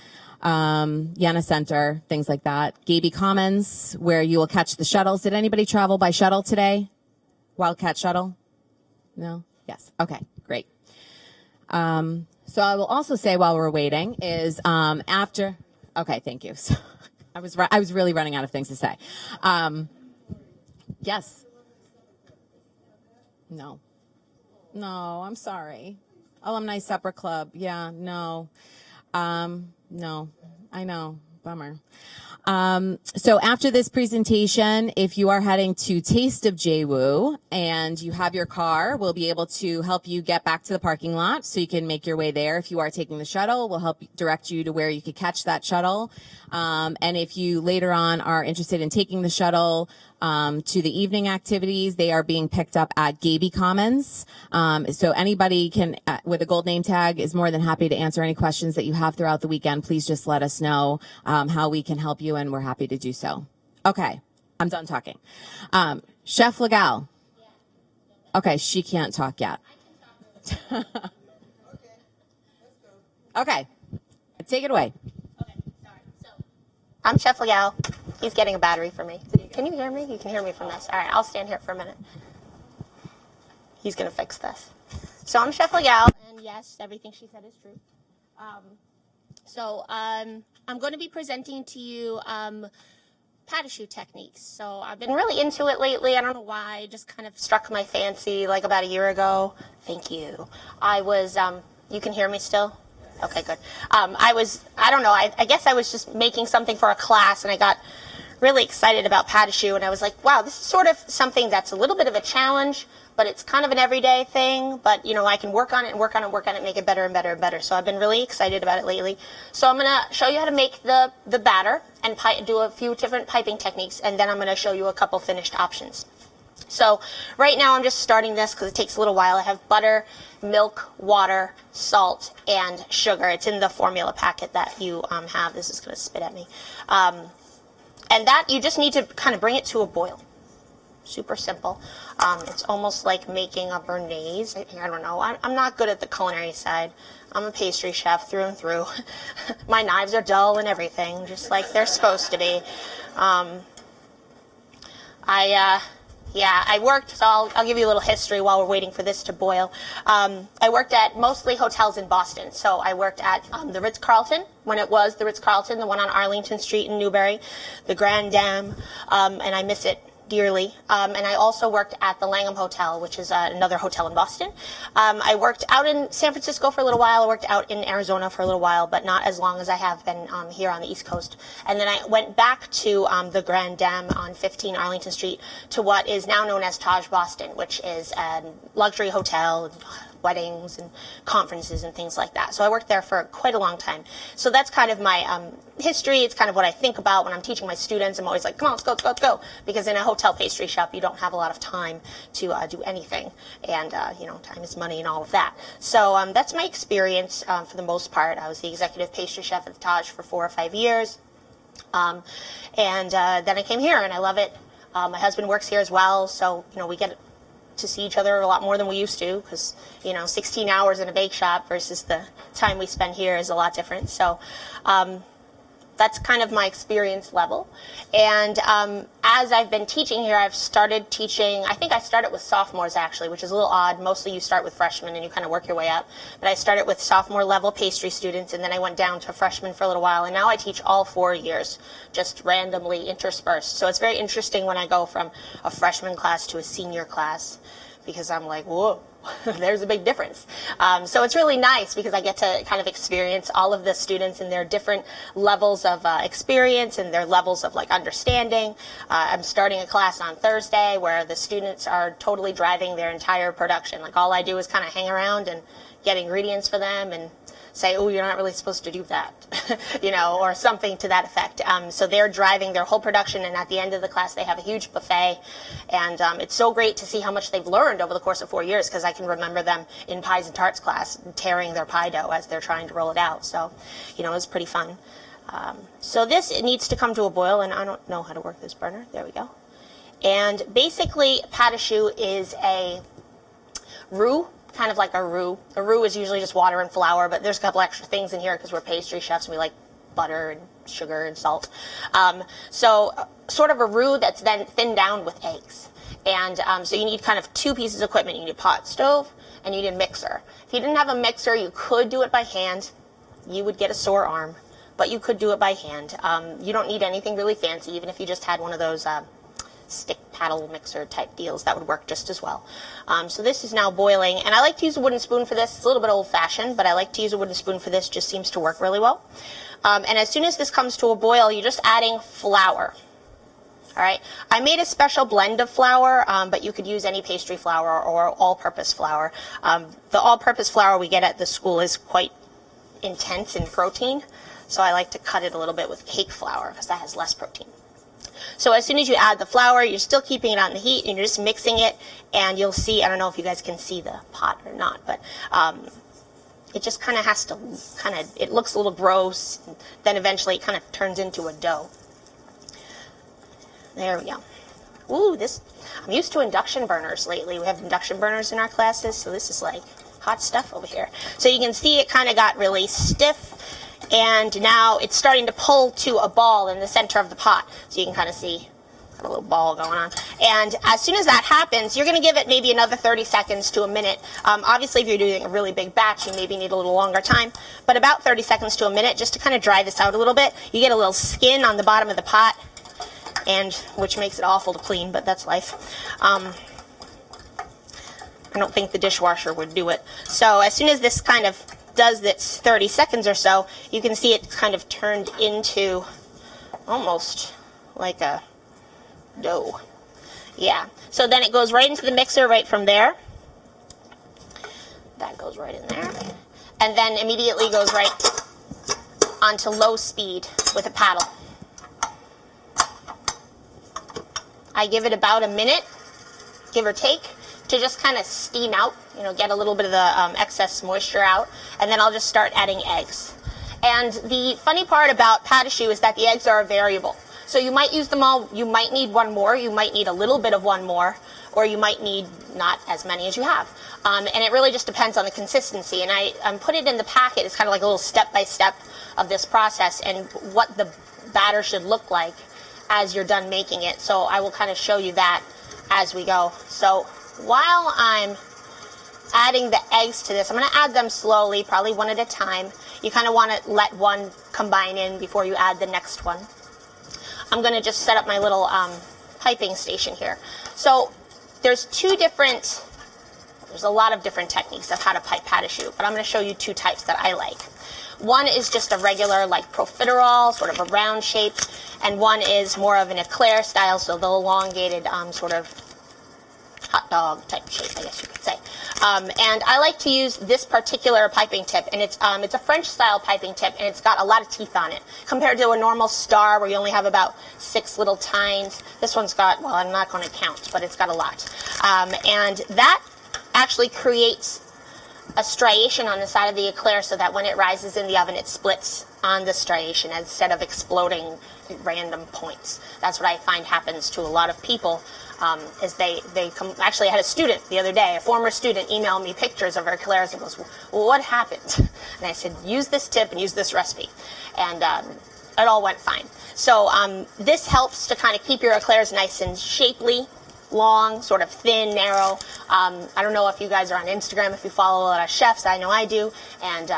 Yana Center, things like that. Gaby Commons, where you will catch the shuttles. Did anybody travel by shuttle today? Wildcat shuttle? No? Yes. Okay, great. So I will also say while we're waiting is after. Okay, thank you. So I was really running out of things to say. Yes. No, I'm sorry. Alumni Supper Club. Yeah, no. No, I know. Bummer. So after this presentation, if you are heading to Taste of JWU and you have your car, we'll be able to help you get back to the parking lot so you can make your way there. If you are taking the shuttle, we'll help direct you to where you could catch that shuttle. And if you later on are interested in taking the shuttle to the evening activities, they are being picked up at Gaby Commons. So anybody can, with a gold name tag, is more than happy to answer any questions that you have throughout the weekend. Please just let us know how we can help you, and we're happy to do so. Okay, I'm done talking. Chef Lagalle. Okay, she can't talk yet. Okay, take it away.
Okay, sorry. So, I'm Chef Lagalle. He's getting a battery for me. Can you hear me? You can hear me from this. All right, I'll stand here for a minute. He's going to fix this. So I'm Chef Lagalle, and yes, everything she said is true. I'm going to be presenting to you Pate techniques. So I've been really into it lately. I don't know why. It just kind of struck my fancy like about a year ago. Thank you. I was, you can hear me still? Okay, good. I don't know. I guess I was just making something for a class, and I got really excited about Pate Choux, and I was like, wow, this is sort of something that's a little bit of a challenge, but it's kind of an everyday thing, but you know, I can work on it and work on it and work on it, make it better and better and better. So I've been really excited about it lately. So I'm going to show you how to make the batter and do a few different piping techniques, and then I'm going to show you a couple finished options. So right now I'm just starting this because it takes a little while. I have butter, milk, water, salt, and sugar. It's in the formula packet that you have. This is going to spit at me. And that you just need to kind of bring it to a boil. Super simple. It's almost like making a béarnaise. I don't know. I'm not good at the culinary side. I'm a pastry chef through and through. My knives are dull and everything, just like they're supposed to be. I worked, so I'll give you a little history while we're waiting for this to boil. I worked at mostly hotels in Boston. So I worked at the Ritz-Carlton, when it was the Ritz-Carlton, the one on Arlington Street in Newbury, the Grand Dame, and I miss it dearly. And I also worked at the Langham Hotel, which is another hotel in Boston. I worked out in San Francisco for a little while. I worked out in Arizona for a little while, but not as long as I have been here on the East Coast. And then I went back to the Grand Dame on 15 Arlington Street to what is now known as Taj Boston, which is a luxury hotel, weddings and conferences and things like that. So I worked there for quite a long time. So that's kind of my history. It's kind of what I think about when I'm teaching my students. I'm always like, come on, let's go, let's go, let's go. Because in a hotel pastry shop, you don't have a lot of time to do anything. And, you know, time is money and all of that. So that's my experience for the most part. I was the executive pastry chef at the Taj for 4 or 5 years. And then I came here and I love it. My husband works here as well. So, you know, we get to see each other a lot more than we used to because, you know, 16 hours in a bake shop versus the time we spend here is a lot different. So that's kind of my experience level. And as I've been teaching here, I've started teaching, I think I started with sophomores actually, which is a little odd. Mostly you start with freshmen and you kind of work your way up. But I started with sophomore level pastry students and then I went down to freshmen for a little while. And now I teach all 4 years, just randomly interspersed. So it's very interesting when I go from a freshman class to a senior class because I'm like, whoa. There's a big difference. So it's really nice because I get to kind of experience all of the students and their different levels of experience and their levels of like understanding. I'm starting a class on Thursday where the students are totally driving their entire production. Like all I do is kind of hang around and get ingredients for them and say, oh, you're not really supposed to do that, you know, or something to that effect. So they're driving their whole production, and at the end of the class, they have a huge buffet. And it's so great to see how much they've learned over the course of 4 years, because I can remember them in pies and tarts class tearing their pie dough as they're trying to roll it out. So, you know, it was pretty fun. So this, it needs to come to a boil, and I don't know how to work this burner. There we go. And basically, Pate Choux is a roux, kind of like a roux. A roux is usually just water and flour, but there's a couple extra things in here because we're pastry chefs and we like butter and sugar and salt. So sort of a roux that's then thinned down with eggs. And so you need kind of 2 pieces of equipment. You need a pot stove and you need a mixer. If you didn't have a mixer, you could do it by hand. You would get a sore arm, but you could do it by hand. You don't need anything really fancy, even if you just had one of those stick paddle mixer type deals, that would work just as well. So this is now boiling, and I like to use a wooden spoon for this. It's a little bit old-fashioned, but I like to use a wooden spoon for this. Just seems to work really well. And as soon as this comes to a boil, you're just adding flour. All right. I made a special blend of flour, but you could use any pastry flour or all-purpose flour. The all-purpose flour we get at the school is quite intense in protein, so I like to cut it a little bit with cake flour because that has less protein. So as soon as you add the flour, you're still keeping it on the heat, and you're just mixing it, and you'll see, I don't know if you guys can see the pot or not, but it just kind of has to it looks a little gross, and then eventually it kind of turns into a dough. There we go. Ooh, I'm used to induction burners lately. We have induction burners in our classes, so this is like hot stuff over here. So you can see it kind of got really stiff. And now it's starting to pull to a ball in the center of the pot. So you can kind of see got a little ball going on. And as soon as that happens, you're going to give it maybe another 30 seconds to a minute. Obviously, if you're doing a really big batch, you maybe need a little longer time. But about 30 seconds to a minute, just to kind of dry this out a little bit. You get a little skin on the bottom of the pot, and which makes it awful to clean, but that's life. I don't think the dishwasher would do it. So as soon as this kind of does this 30 seconds or so, you can see it kind of turned into almost like a dough. Yeah. So then it goes right into the mixer right from there. That goes right in there. And then immediately goes right onto low speed with a paddle. I give it about a minute, give or take, to just kind of steam out, get a little bit of the excess moisture out, and then I'll just start adding eggs. And the funny part about pate choux is that the eggs are variable. So you might use them all, you might need one more, you might need a little bit of one more, or you might need not as many as you have. And it really just depends on the consistency. And I put it in the packet, it's kind of like a little step-by-step of this process and what the batter should look like as you're done making it. So I will kind of show you that as we go. So while I'm adding the eggs to this, I'm going to add them slowly, probably one at a time. You kind of want to let one combine in before you add the next one. I'm going to just set up my little piping station here. So there's a lot of different techniques of how to pipe pate choux, but I'm going to show you two types that I like. One is just a regular, like profiterole, sort of a round shape, and one is more of an eclair style, so the elongated sort of hot dog type shape, I guess you could say. And I like to use this particular piping tip, and it's a French style piping tip, and it's got a lot of teeth on it. Compared to a normal star where you only have about 6 little tines, this one's got, well, I'm not going to count, but it's got a lot. And that actually creates a striation on the side of the eclair so that when it rises in the oven, it splits on the striation instead of exploding at random points. That's what I find happens to a lot of people. Is they come. Actually, I had a student the other day, a former student, email me pictures of her eclairs and goes, "Well, what happened?" And I said, "Use this tip and use this recipe," and it all went fine. So this helps to kind of keep your eclairs nice and shapely, long, sort of thin, narrow. I don't know if you guys are on Instagram, if you follow a lot of chefs. I know I do, and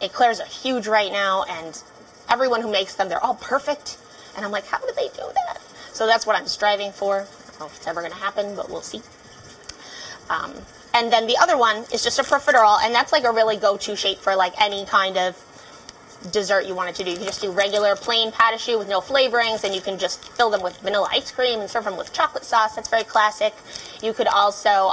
eclairs are huge right now, and everyone who makes them, they're all perfect. And I'm like, how do they do that? So that's what I'm striving for. I don't know if it's ever going to happen, but we'll see. And then the other one is just a profiterole, and that's like a really go-to shape for like any kind of dessert you wanted to do. You can just do regular plain pate choux with no flavorings, and you can just fill them with vanilla ice cream and serve them with chocolate sauce. That's very classic. You could also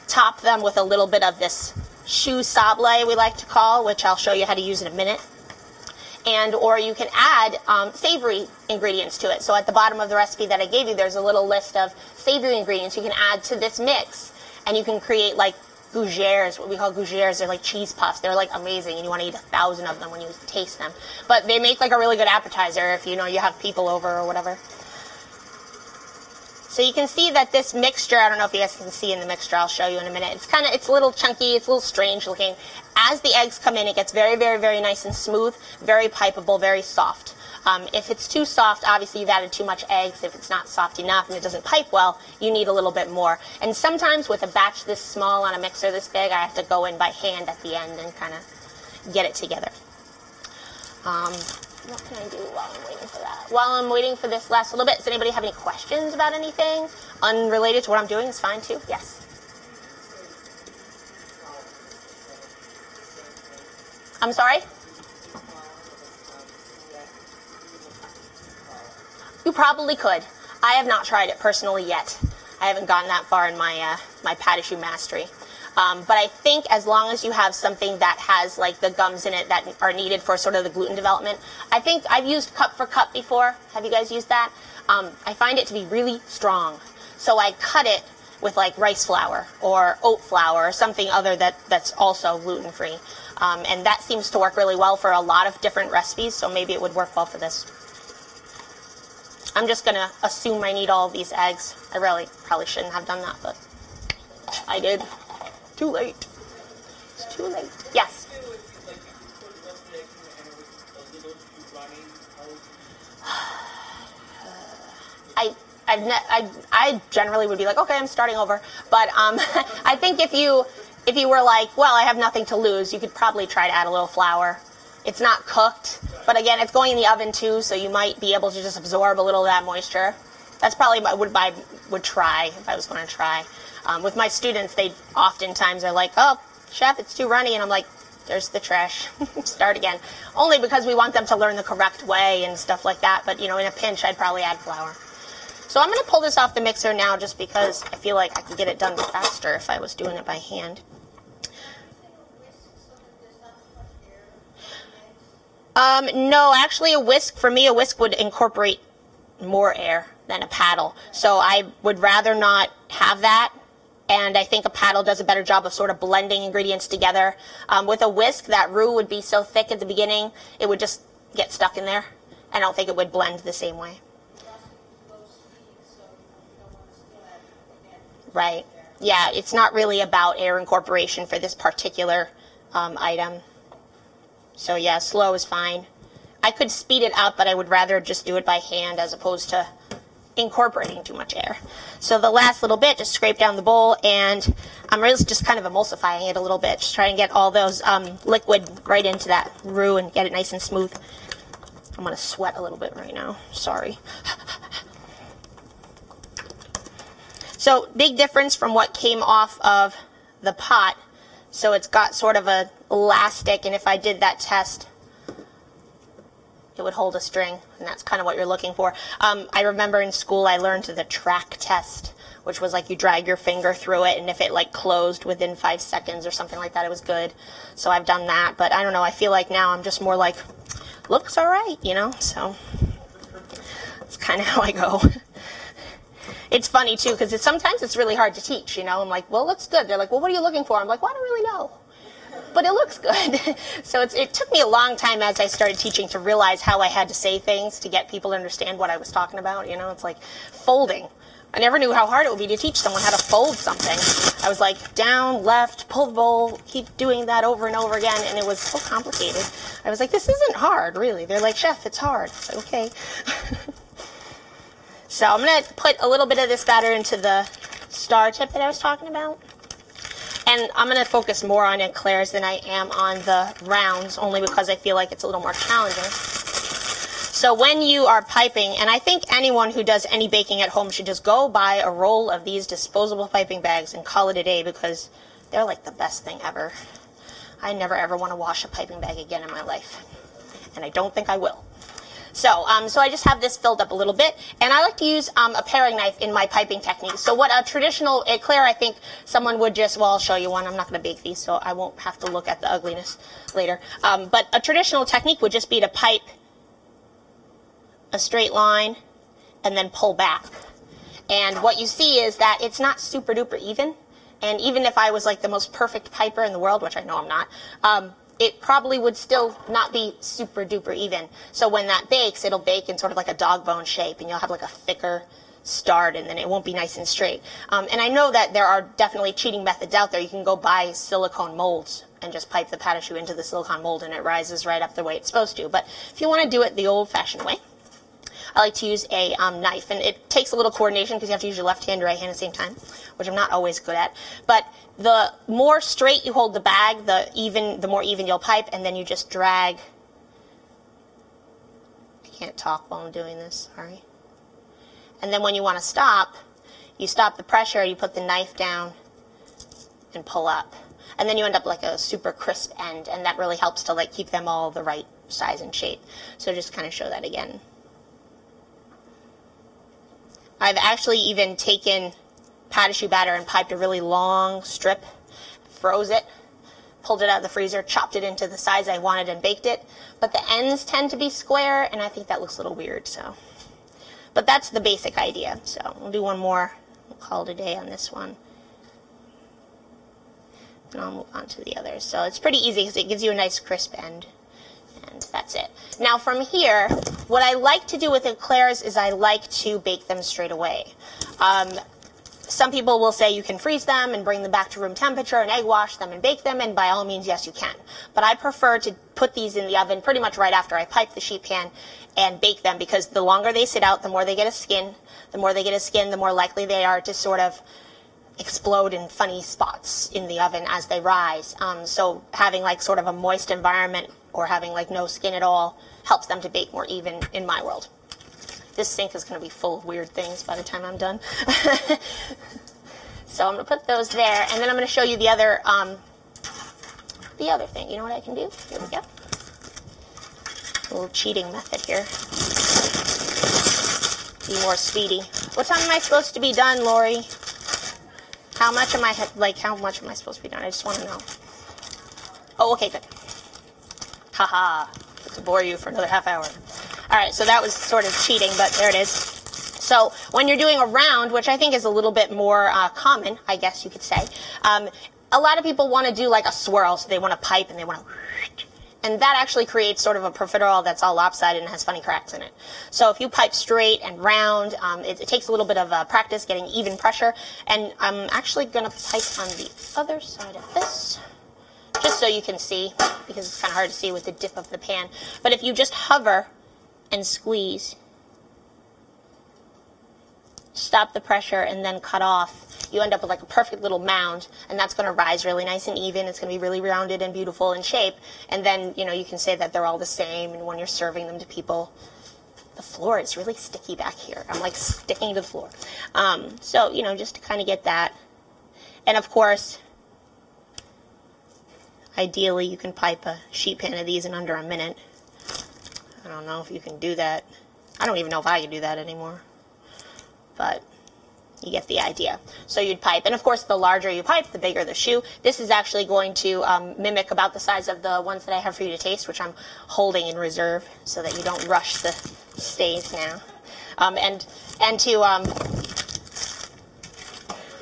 top them with a little bit of this choux sablé, we like to call, which I'll show you how to use in a minute. And or you can add savory ingredients to it. So at the bottom of the recipe that I gave you, there's a little list of savory ingredients you can add to this mix, and you can create like gougères, what we call gougères. They're like cheese puffs. They're like amazing, and you want to eat 1,000 of them when you taste them. But they make like a really good appetizer if you have people over or whatever. So you can see that this mixture, I don't know if you guys can see in the mixture, I'll show you in a minute. It's a little chunky, it's a little strange looking. As the eggs come in, it gets very, very, very nice and smooth, very pipeable, very soft. If it's too soft, obviously you've added too much eggs. If it's not soft enough and it doesn't pipe well, you need a little bit more. And sometimes with a batch this small on a mixer this big, I have to go in by hand at the end and kind of get it together. What can I do while I'm waiting for that? While I'm waiting for this last little bit, does anybody have any questions about anything? Unrelated to what I'm doing is fine too. Yes? I'm sorry? You probably could. I have not tried it personally yet. I haven't gotten that far in my my pate choux mastery. But I think as long as you have something that has like the gums in it that are needed for sort of the gluten development, I think I've used cup for cup before. Have you guys used that? I find it to be really strong. So I cut it with like rice flour or oat flour or something other that's also gluten free. And that seems to work really well for a lot of different recipes, so maybe it would work well for this. I'm just going to assume I need all of these eggs. I really probably shouldn't have done that, but I did. Too late. It's too late. Yes? I generally would be like, okay, I'm starting over. But I think if you were like, well, I have nothing to lose, you could probably try to add a little flour. It's not cooked, but again, it's going in the oven too, so you might be able to just absorb a little of that moisture. That's probably what I would try if I was going to try. With my students, they oftentimes are like, oh, chef, it's too runny. And I'm like, there's the trash. Start again. Only because we want them to learn the correct way and stuff like that. But, you know, in a pinch, I'd probably add flour. So I'm going to pull this off the mixer now just because I feel like I could get it done faster if I was doing it by hand. No, actually a whisk, for me, a whisk would incorporate more air than a paddle. So I would rather not have that. And I think a paddle does a better job of sort of blending ingredients together. With a whisk, that roux would be so thick at the beginning, it would just get stuck in there. I don't think it would blend the same way. Right. Yeah, it's not really about air incorporation for this particular item. So yeah, slow is fine. I could speed it up, but I would rather just do it by hand as opposed to incorporating too much air. So the last little bit, just scrape down the bowl, and I'm really just kind of emulsifying it a little bit, just trying to get all those liquid right into that roux and get it nice and smooth. I'm going to sweat a little bit right now. Sorry. So big difference from what came off of the pot. So it's got sort of a elastic, and if I did that test, it would hold a string, and that's kind of what you're looking for. I remember in school I learned the track test, which was like you drag your finger through it, and if it like closed within 5 seconds or something like that, it was good. So I've done that, but I don't know, I feel like now I'm just more like, looks all right, you know, so that's kind of how I go. It's funny too, because sometimes it's really hard to teach, you know. I'm like, well, it looks good. They're like, well, what are you looking for? I'm like, well, I don't really know. But it looks good. So it took me a long time as I started teaching to realize how I had to say things to get people to understand what I was talking about. You know, it's like folding. I never knew how hard it would be to teach someone how to fold something. I was like, down, left, pull the bowl, keep doing that over and over again, and it was so complicated. I was like, this isn't hard, really. They're like, Chef, it's hard. It's like, okay. So I'm going to put a little bit of this batter into the star tip that I was talking about. And I'm going to focus more on eclairs than I am on the rounds, only because I feel like it's a little more challenging. So when you are piping, and I think anyone who does any baking at home should just go buy a roll of these disposable piping bags and call it a day, because they're like the best thing ever. I never ever want to wash a piping bag again in my life. And I don't think I will. So I just have this filled up a little bit, and I like to use a paring knife in my piping technique. So what a traditional eclair, I think someone would just, well, I'll show you one. I'm not going to bake these, so I won't have to look at the ugliness later. But a traditional technique would just be to pipe a straight line and then pull back. And what you see is that it's not super duper even. And even if I was like the most perfect piper in the world, which I know I'm not, it probably would still not be super duper even. So when that bakes, it'll bake in sort of like a dog bone shape, and you'll have like a thicker start, and then it won't be nice and straight. And I know that there are definitely cheating methods out there. You can go buy silicone molds and just pipe the pate choux into the silicone mold, and it rises right up the way it's supposed to. But if you want to do it the old-fashioned way, I like to use a knife, and it takes a little coordination because you have to use your left hand and right hand at the same time, which I'm not always good at. But the more straight you hold the bag, the more even you'll pipe, and then you just drag. I can't talk while I'm doing this, sorry. And then when you want to stop, you stop the pressure, you put the knife down and pull up. And then you end up like a super crisp end, and that really helps to like keep them all the right size and shape. So just kind of show that again. I've actually even taken pate choux batter and piped a really long strip, froze it, pulled it out of the freezer, chopped it into the size I wanted, and baked it. But the ends tend to be square, and I think that looks a little weird. So, but that's the basic idea. So we'll do one more. We'll call it a day on this one. And I'll move on to the others. So it's pretty easy because it gives you a nice crisp end. And that's it. Now from here, what I like to do with eclairs is I like to bake them straight away. Some people will say you can freeze them and bring them back to room temperature and egg wash them and bake them, and by all means, yes, you can. But I prefer to put these in the oven pretty much right after I pipe the sheet pan and bake them, because the longer they sit out, the more they get a skin. The more they get a skin, the more likely they are to sort of explode in funny spots in the oven as they rise. So having like sort of a moist environment or having like no skin at all helps them to bake more even in my world. This sink is going to be full of weird things by the time I'm done. So I'm going to put those there, and then I'm going to show you the other the other thing. You know what I can do? Here we go. A little cheating method here. Be more speedy. What time am I supposed to be done, Lori? How much am I supposed to be done? I just want to know. Oh, okay, good. Haha. To bore you for another half hour. All right, so that was sort of cheating, but there it is. So when you're doing a round, which I think is a little bit more common, I guess you could say, a lot of people want to do like a swirl, so they want to pipe and they want to, and that actually creates sort of a profiterole that's all lopsided and has funny cracks in it. So if you pipe straight and round, it takes a little bit of practice getting even pressure, and I'm actually going to pipe on the other side of this, just so you can see, because it's kind of hard to see with the dip of the pan. But if you just hover and squeeze, stop the pressure, and then cut off, you end up with like a perfect little mound, and that's going to rise really nice and even. It's going to be really rounded and beautiful in shape, and then, you know, you can say that they're all the same, and when you're serving them to people, the floor is really sticky back here. I'm like sticking to the floor. So, you know, just to kind of get that. And of course, ideally, you can pipe a sheet pan of these in under a minute. I don't know if you can do that. I don't even know if I can do that anymore. But you get the idea. So you'd pipe. And of course, the larger you pipe, the bigger the choux. This is actually going to mimic about the size of the ones that I have for you to taste, which I'm holding in reserve so that you don't rush the stays now.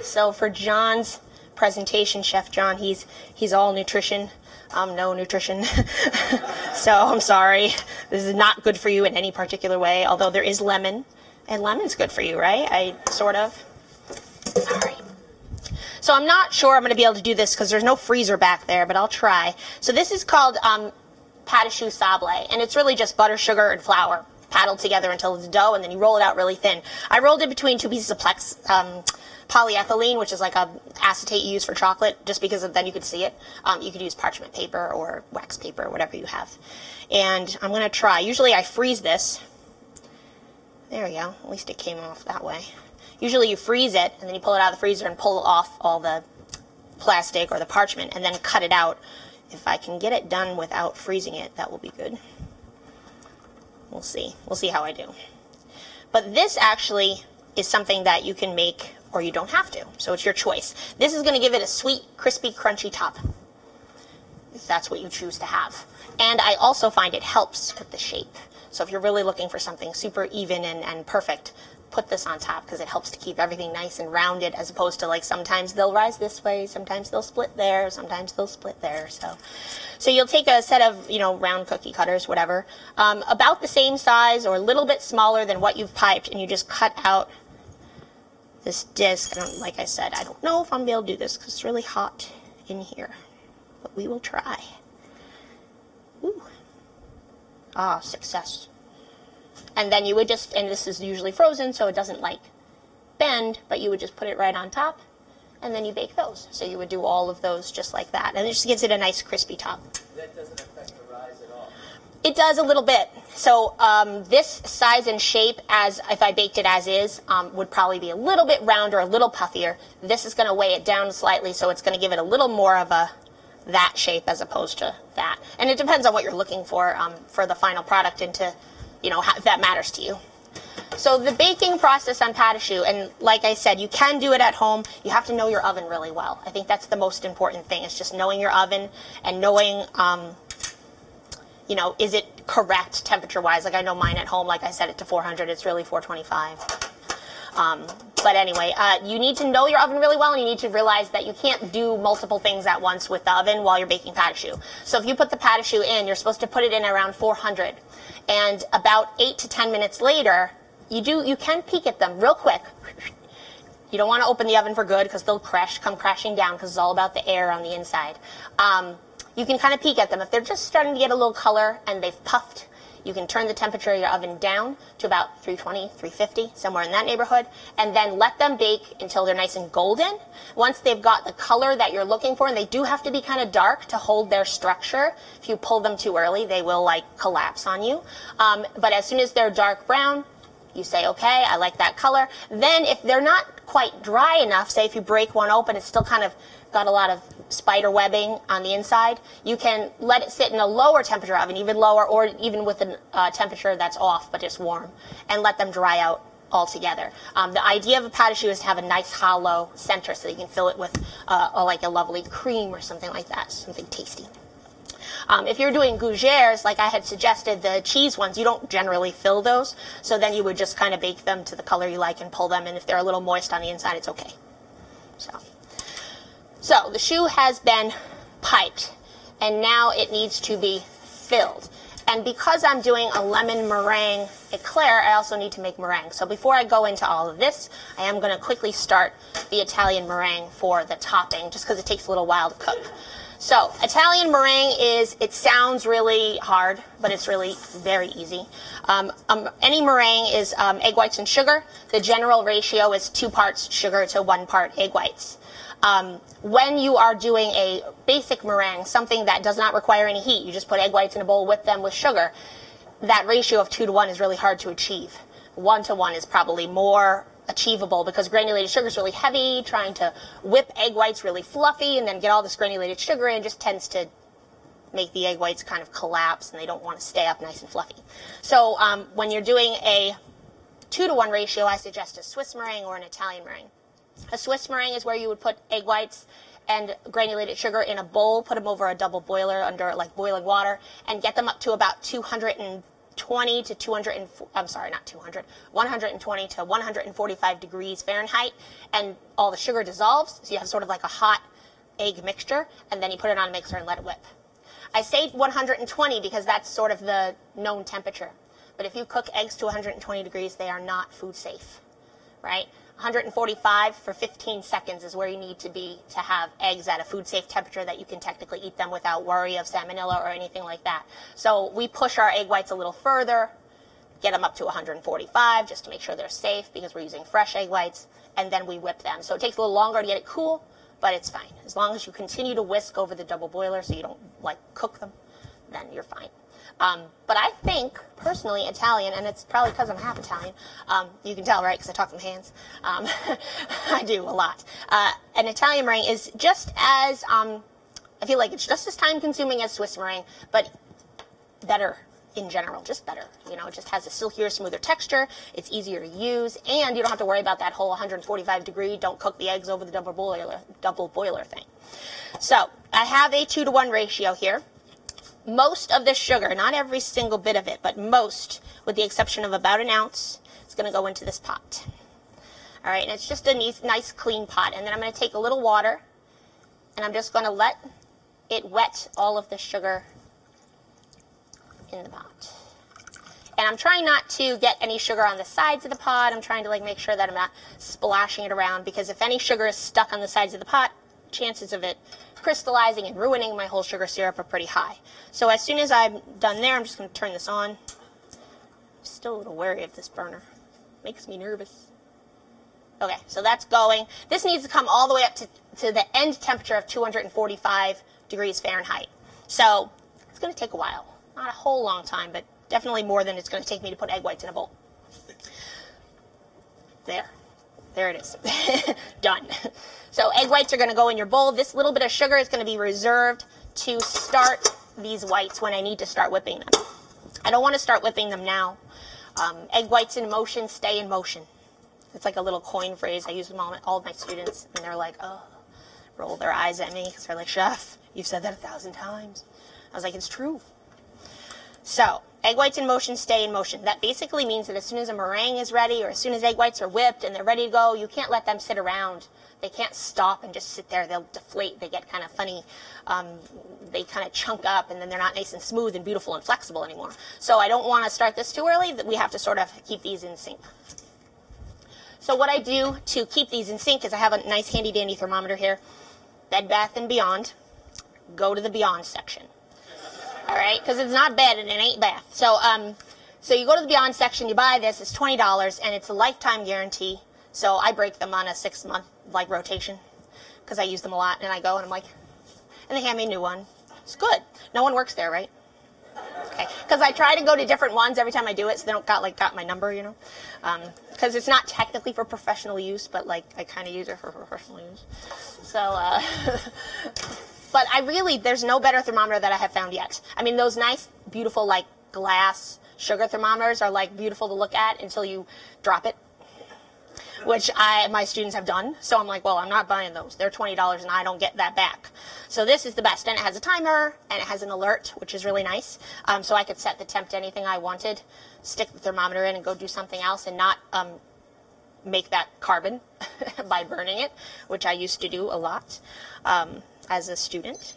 So for John's presentation, Chef John, he's all nutrition. No nutrition. So I'm sorry. This is not good for you in any particular way, although there is lemon. And lemon's good for you, right? Sort of. All right. So I'm not sure I'm going to be able to do this because there's no freezer back there, but I'll try. So this is called pate choux sablé, and it's really just butter, sugar, and flour paddled together until it's dough, and then you roll it out really thin. I rolled it between two pieces of polyethylene, which is like a acetate you use for chocolate, just because then you could see it. You could use parchment paper or wax paper, whatever you have. And I'm going to try. Usually I freeze this. There we go. At least it came off that way. Usually you freeze it, and then you pull it out of the freezer and pull off all the plastic or the parchment, and then cut it out. If I can get it done without freezing it, that will be good. We'll see. We'll see how I do. But this actually is something that you can make, or you don't have to. So it's your choice. This is going to give it a sweet, crispy, crunchy top, if that's what you choose to have. And I also find it helps with the shape. So if you're really looking for something super even and perfect, put this on top because it helps to keep everything nice and rounded, as opposed to like sometimes they'll rise this way, sometimes they'll split there, sometimes they'll split there. So you'll take a set of, you know, round cookie cutters, whatever, about the same size or a little bit smaller than what you've piped, and you just cut out this disc. Like I said, I don't know if I'm going to be able to do this because it's really hot in here, but we will try. Ooh. Ah, success. And then you would just, and this is usually frozen, so it doesn't like bend, but you would just put it right on top, and then you bake those. So you would do all of those just like that, and it just gives it a nice crispy top.
That doesn't affect the rise at all.
It does a little bit. So this size and shape, as if I baked it as is, would probably be a little bit rounder, a little puffier. This is going to weigh it down slightly, so it's going to give it a little more of a that shape as opposed to that. And it depends on what you're looking for the final product, and to, you know, if that matters to you. So the baking process on pate choux, and like I said, you can do it at home. You have to know your oven really well. I think that's the most important thing, is just knowing your oven and knowing, you know, is it correct temperature-wise? Like I know mine at home, like I set it to 400, it's really 425. But anyway, you need to know your oven really well, and you need to realize that you can't do multiple things at once with the oven while you're baking pate choux. So if you put the pate choux in, you're supposed to put it in around 400. And about 8 to 10 minutes later, you can peek at them real quick. You don't want to open the oven for good because they'll come crashing down, because it's all about the air on the inside. You can kind of peek at them. If they're just starting to get a little color and they've puffed, you can turn the temperature of your oven down to about 320, 350, somewhere in that neighborhood, and then let them bake until they're nice and golden. Once they've got the color that you're looking for, and they do have to be kind of dark to hold their structure. If you pull them too early, they will like collapse on you. But as soon as they're dark brown, you say, okay, I like that color. Then if they're not quite dry enough, say if you break one open, it's still kind of got a lot of spider webbing on the inside, you can let it sit in a lower temperature oven, even lower, or even with a temperature that's off but just warm, and let them dry out altogether. The idea of a pate choux is to have a nice hollow center so you can fill it with like a lovely cream or something like that, something tasty. If you're doing gougères, like I had suggested, the cheese ones, you don't generally fill those, so then you would just kind of bake them to the color you like and pull them, and if they're a little moist on the inside, it's okay. So the choux has been piped, and now it needs to be filled. And because I'm doing a lemon meringue eclair, I also need to make meringue. So before I go into all of this, I am going to quickly start the Italian meringue for the topping, just because it takes a little while to cook. So Italian meringue it sounds really hard, but it's really very easy. Any meringue is egg whites and sugar. The general ratio is 2 parts sugar to 1 part egg whites. When you are doing a basic meringue, something that does not require any heat, you just put egg whites in a bowl, whip them with sugar, that ratio of 2 to 1 is really hard to achieve. 1 to 1 is probably more achievable because granulated sugar is really heavy. Trying to whip egg whites really fluffy and then get all this granulated sugar in just tends to make the egg whites kind of collapse, and they don't want to stay up nice and fluffy. So when you're doing a 2 to 1 ratio, I suggest a Swiss meringue or an Italian meringue. A Swiss meringue is where you would put egg whites and granulated sugar in a bowl, put them over a double boiler under like boiling water, and get them up to about 120 to 120 to 145 degrees Fahrenheit, and all the sugar dissolves, so you have sort of like a hot egg mixture, and then you put it on a mixer and let it whip. I say 120 because that's sort of the known temperature, but if you cook eggs to 120 degrees, they are not food safe, right? 145 for 15 seconds is where you need to be to have eggs at a food safe temperature that you can technically eat them without worry of salmonella or anything like that. So we push our egg whites a little further, get them up to 145 just to make sure they're safe because we're using fresh egg whites, and then we whip them. So it takes a little longer to get it cool, but it's fine. As long as you continue to whisk over the double boiler so you don't like cook them, then you're fine. But I think, personally, Italian, and it's probably because I'm half Italian, you can tell, right, because I talk with my hands. I do a lot. An Italian meringue is just as, I feel like it's just as time-consuming as Swiss meringue, but better in general, just better. You know, it just has a silkier, smoother texture, it's easier to use, and you don't have to worry about that whole 145 degree, don't cook the eggs over the double boiler thing. So, I have a 2 to 1 ratio here. Most of the sugar, not every single bit of it, but most, with the exception of about an ounce, is going to go into this pot. All right, and it's just a nice clean pot. And then I'm going to take a little water, and I'm just going to let it wet all of the sugar in the pot. And I'm trying not to get any sugar on the sides of the pot. I'm trying to make sure that I'm not splashing it around, because if any sugar is stuck on the sides of the pot, chances of it crystallizing and ruining my whole sugar syrup are pretty high. So as soon as I'm done there, I'm just going to turn this on. I'm still a little wary of this burner. Makes me nervous. Okay, so that's going. This needs to come all the way up to the end temperature of 245 degrees Fahrenheit. So it's going to take a while. Not a whole long time, but definitely more than it's going to take me to put egg whites in a bowl. There it is. Done. So egg whites are going to go in your bowl. This little bit of sugar is going to be reserved to start these whites when I need to start whipping them. I don't want to start whipping them now. Egg whites in motion stay in motion. It's like a little coin phrase I use with all of my students, and they're like, oh, roll their eyes at me because they're like, Chef, you've said that 1,000 times. I was like, it's true. So, egg whites in motion stay in motion. That basically means that as soon as a meringue is ready, or as soon as egg whites are whipped and they're ready to go, you can't let them sit around. They can't stop and just sit there. They'll deflate. They get kind of funny. They kind of chunk up, and then they're not nice and smooth and beautiful and flexible anymore. So I don't want to start this too early. We have to sort of keep these in sync. So what I do to keep these in sync is I have a nice handy-dandy thermometer here. Bed Bath & Beyond. Go to the Beyond section. All right, because it's not bed and it ain't bath. So, so you go to the Beyond section, you buy this, it's $20, and it's a lifetime guarantee. So I break them on a 6-month rotation because I use them a lot, and I go and I'm like, and they hand me a new one. It's good. No one works there, right? Okay, because I try to go to different ones every time I do it, so they don't got my number, you know. Because it's not technically for professional use, but like I kind of use it for professional use. So, but there's no better thermometer that I have found yet. I mean, those nice, beautiful like glass sugar thermometers are like beautiful to look at until you drop it, which my students have done. So I'm like, well, I'm not buying those. They're $20 and I don't get that back. So this is the best. And it has a timer and it has an alert, which is really nice. So I could set the temp to anything I wanted, stick the thermometer in and go do something else and not make that carbon by burning it, which I used to do a lot as a student.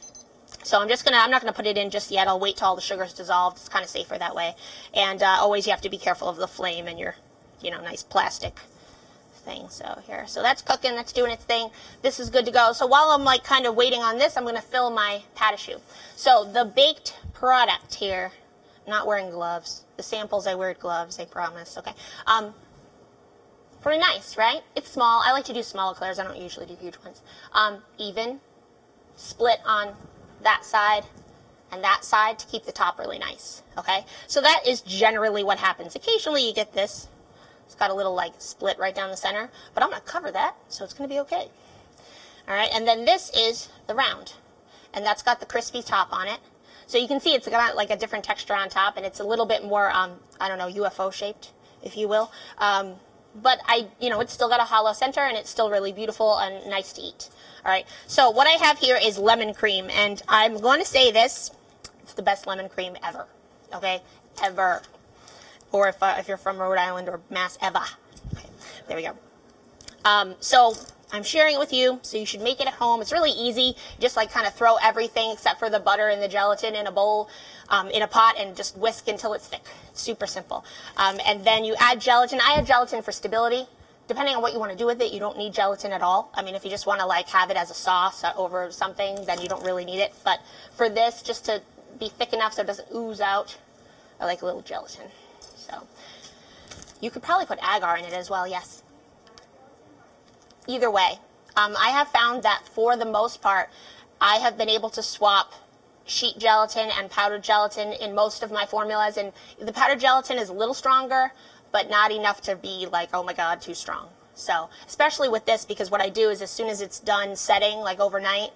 So I'm not gonna put it in just yet. I'll wait till all the sugar's dissolved. It's kind of safer that way. And always you have to be careful of the flame and your, nice plastic thing. So that's cooking, that's doing its thing. This is good to go. So while I'm like kind of waiting on this, I'm gonna fill my pate choux. So the baked product here, I'm not wearing gloves. The samples I wear gloves, I promise. Okay. Pretty nice, right? It's small. I like to do small eclairs. I don't usually do huge ones. Even, split on that side and that side to keep the top really nice. Okay. So that is generally what happens. Occasionally you get this. It's got a little like split right down the center, but I'm going to cover that, so it's going to be okay. All right, and then this is the round, and that's got the crispy top on it. So you can see it's got like a different texture on top, and it's a little bit more, UFO shaped, if you will. But it's still got a hollow center, and it's still really beautiful and nice to eat. All right, so what I have here is lemon cream, and I'm going to say this, it's the best lemon cream ever, okay, ever. Or if you're from Rhode Island or Mass, ever. Okay, there we go. So I'm sharing it with you, so you should make it at home. It's really easy. Just like kind of throw everything except for the butter and the gelatin in a bowl, in a pot, and just whisk until it's thick. It's super simple. And then you add gelatin. I add gelatin for stability. Depending on what you want to do with it, you don't need gelatin at all. I mean, if you just want to like have it as a sauce over something, then you don't really need it. But for this, just to be thick enough so it doesn't ooze out, I like a little gelatin. So you could probably put agar in it as well, yes. Either way, I have found that for the most part, I have been able to swap sheet gelatin and powdered gelatin in most of my formulas. And the powdered gelatin is a little stronger, but not enough to be like, oh my God, too strong. So especially with this, because what I do is as soon as it's done setting, like overnight,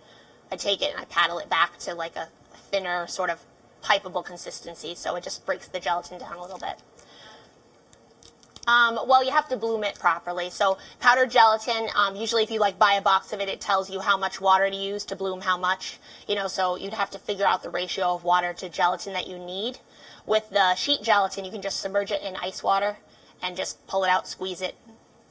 I take it and I paddle it back to like a thinner sort of pipeable consistency. So it just breaks the gelatin down a little bit. Well, you have to bloom it properly. So powdered gelatin, usually if you like buy a box of it, it tells you how much water to use to bloom how much, so you'd have to figure out the ratio of water to gelatin that you need. With the sheet gelatin, you can just submerge it in ice water and just pull it out, squeeze it,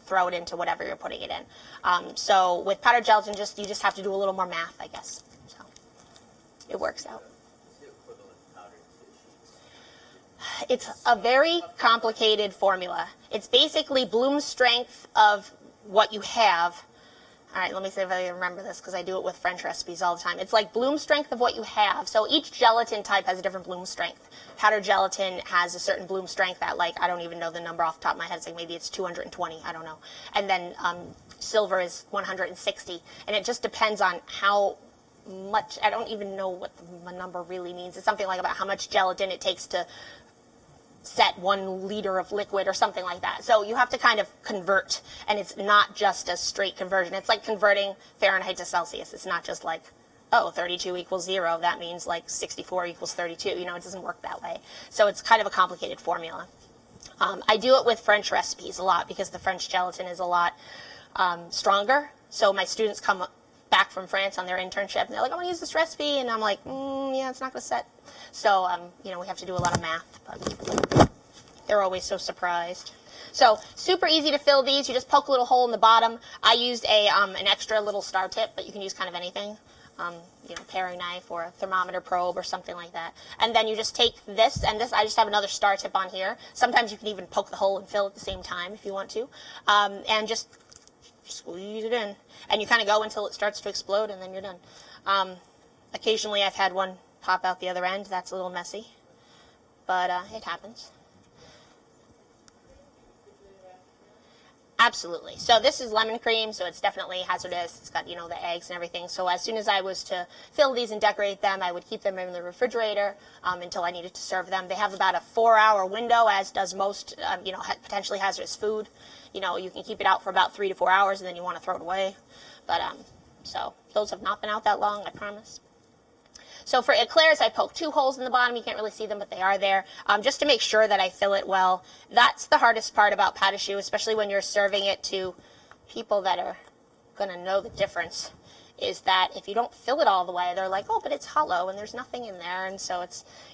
throw it into whatever you're putting it in. So with powdered gelatin, you just have to do a little more math, I guess. So it works out. It's a very complicated formula. It's basically bloom strength of what you have. All right, let me see if I remember this because I do it with French recipes all the time. It's like bloom strength of what you have. So each gelatin type has a different bloom strength. Powdered gelatin has a certain bloom strength that, like, I don't even know the number off the top of my head. It's like maybe it's 220, I don't know. And then silver is 160. And it just depends on how much, I don't even know what the number really means. It's something like about how much gelatin it takes to set 1 liter of liquid or something like that. So you have to kind of convert, and it's not just a straight conversion. It's like converting Fahrenheit to Celsius. It's not just like, 32 equals 0. That means like 64 equals 32. It doesn't work that way. So it's kind of a complicated formula. I do it with French recipes a lot because the French gelatin is a lot stronger. So my students come back from France on their internship, and they're like, I want to use this recipe, and I'm like, yeah, it's not going to set. So, we have to do a lot of math, but they're always so surprised. So, super easy to fill these. You just poke a little hole in the bottom. I used an extra little star tip, but you can use kind of anything, paring knife or a thermometer probe or something like that. And then you just take this, and this, I just have another star tip on here. Sometimes you can even poke the hole and fill at the same time if you want to, and just squeeze it in. And you kind of go until it starts to explode, and then you're done. Occasionally I've had one pop out the other end. That's a little messy, but it happens. Absolutely. So this is lemon cream, so it's definitely hazardous. It's got, the eggs and everything. So as soon as I was to fill these and decorate them, I would keep them in the refrigerator until I needed to serve them. They have about a 4-hour window, as does most, potentially hazardous food. You can keep it out for about 3 to 4 hours, and then you want to throw it away. But so those have not been out that long, I promise. So for eclairs, I poked 2 holes in the bottom. You can't really see them, but they are there, just to make sure that I fill it well. That's the hardest part about pate choux, especially when you're serving it to people that are going to know the difference, is that if you don't fill it all the way, they're like, oh, but it's hollow and there's nothing in there. And so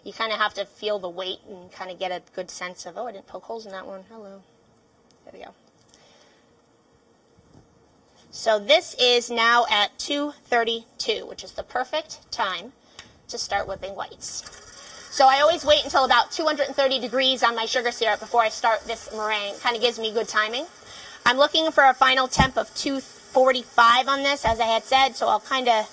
you kind of have to feel the weight and kind of get a good sense of, oh, I didn't poke holes in that one. Hello. There we go. So this is now at 2:32, which is the perfect time to start whipping whites. So I always wait until about 230 degrees on my sugar syrup before I start this meringue. Kind of gives me good timing. I'm looking for a final temp of 245 on this, as I had said, so I'll kind of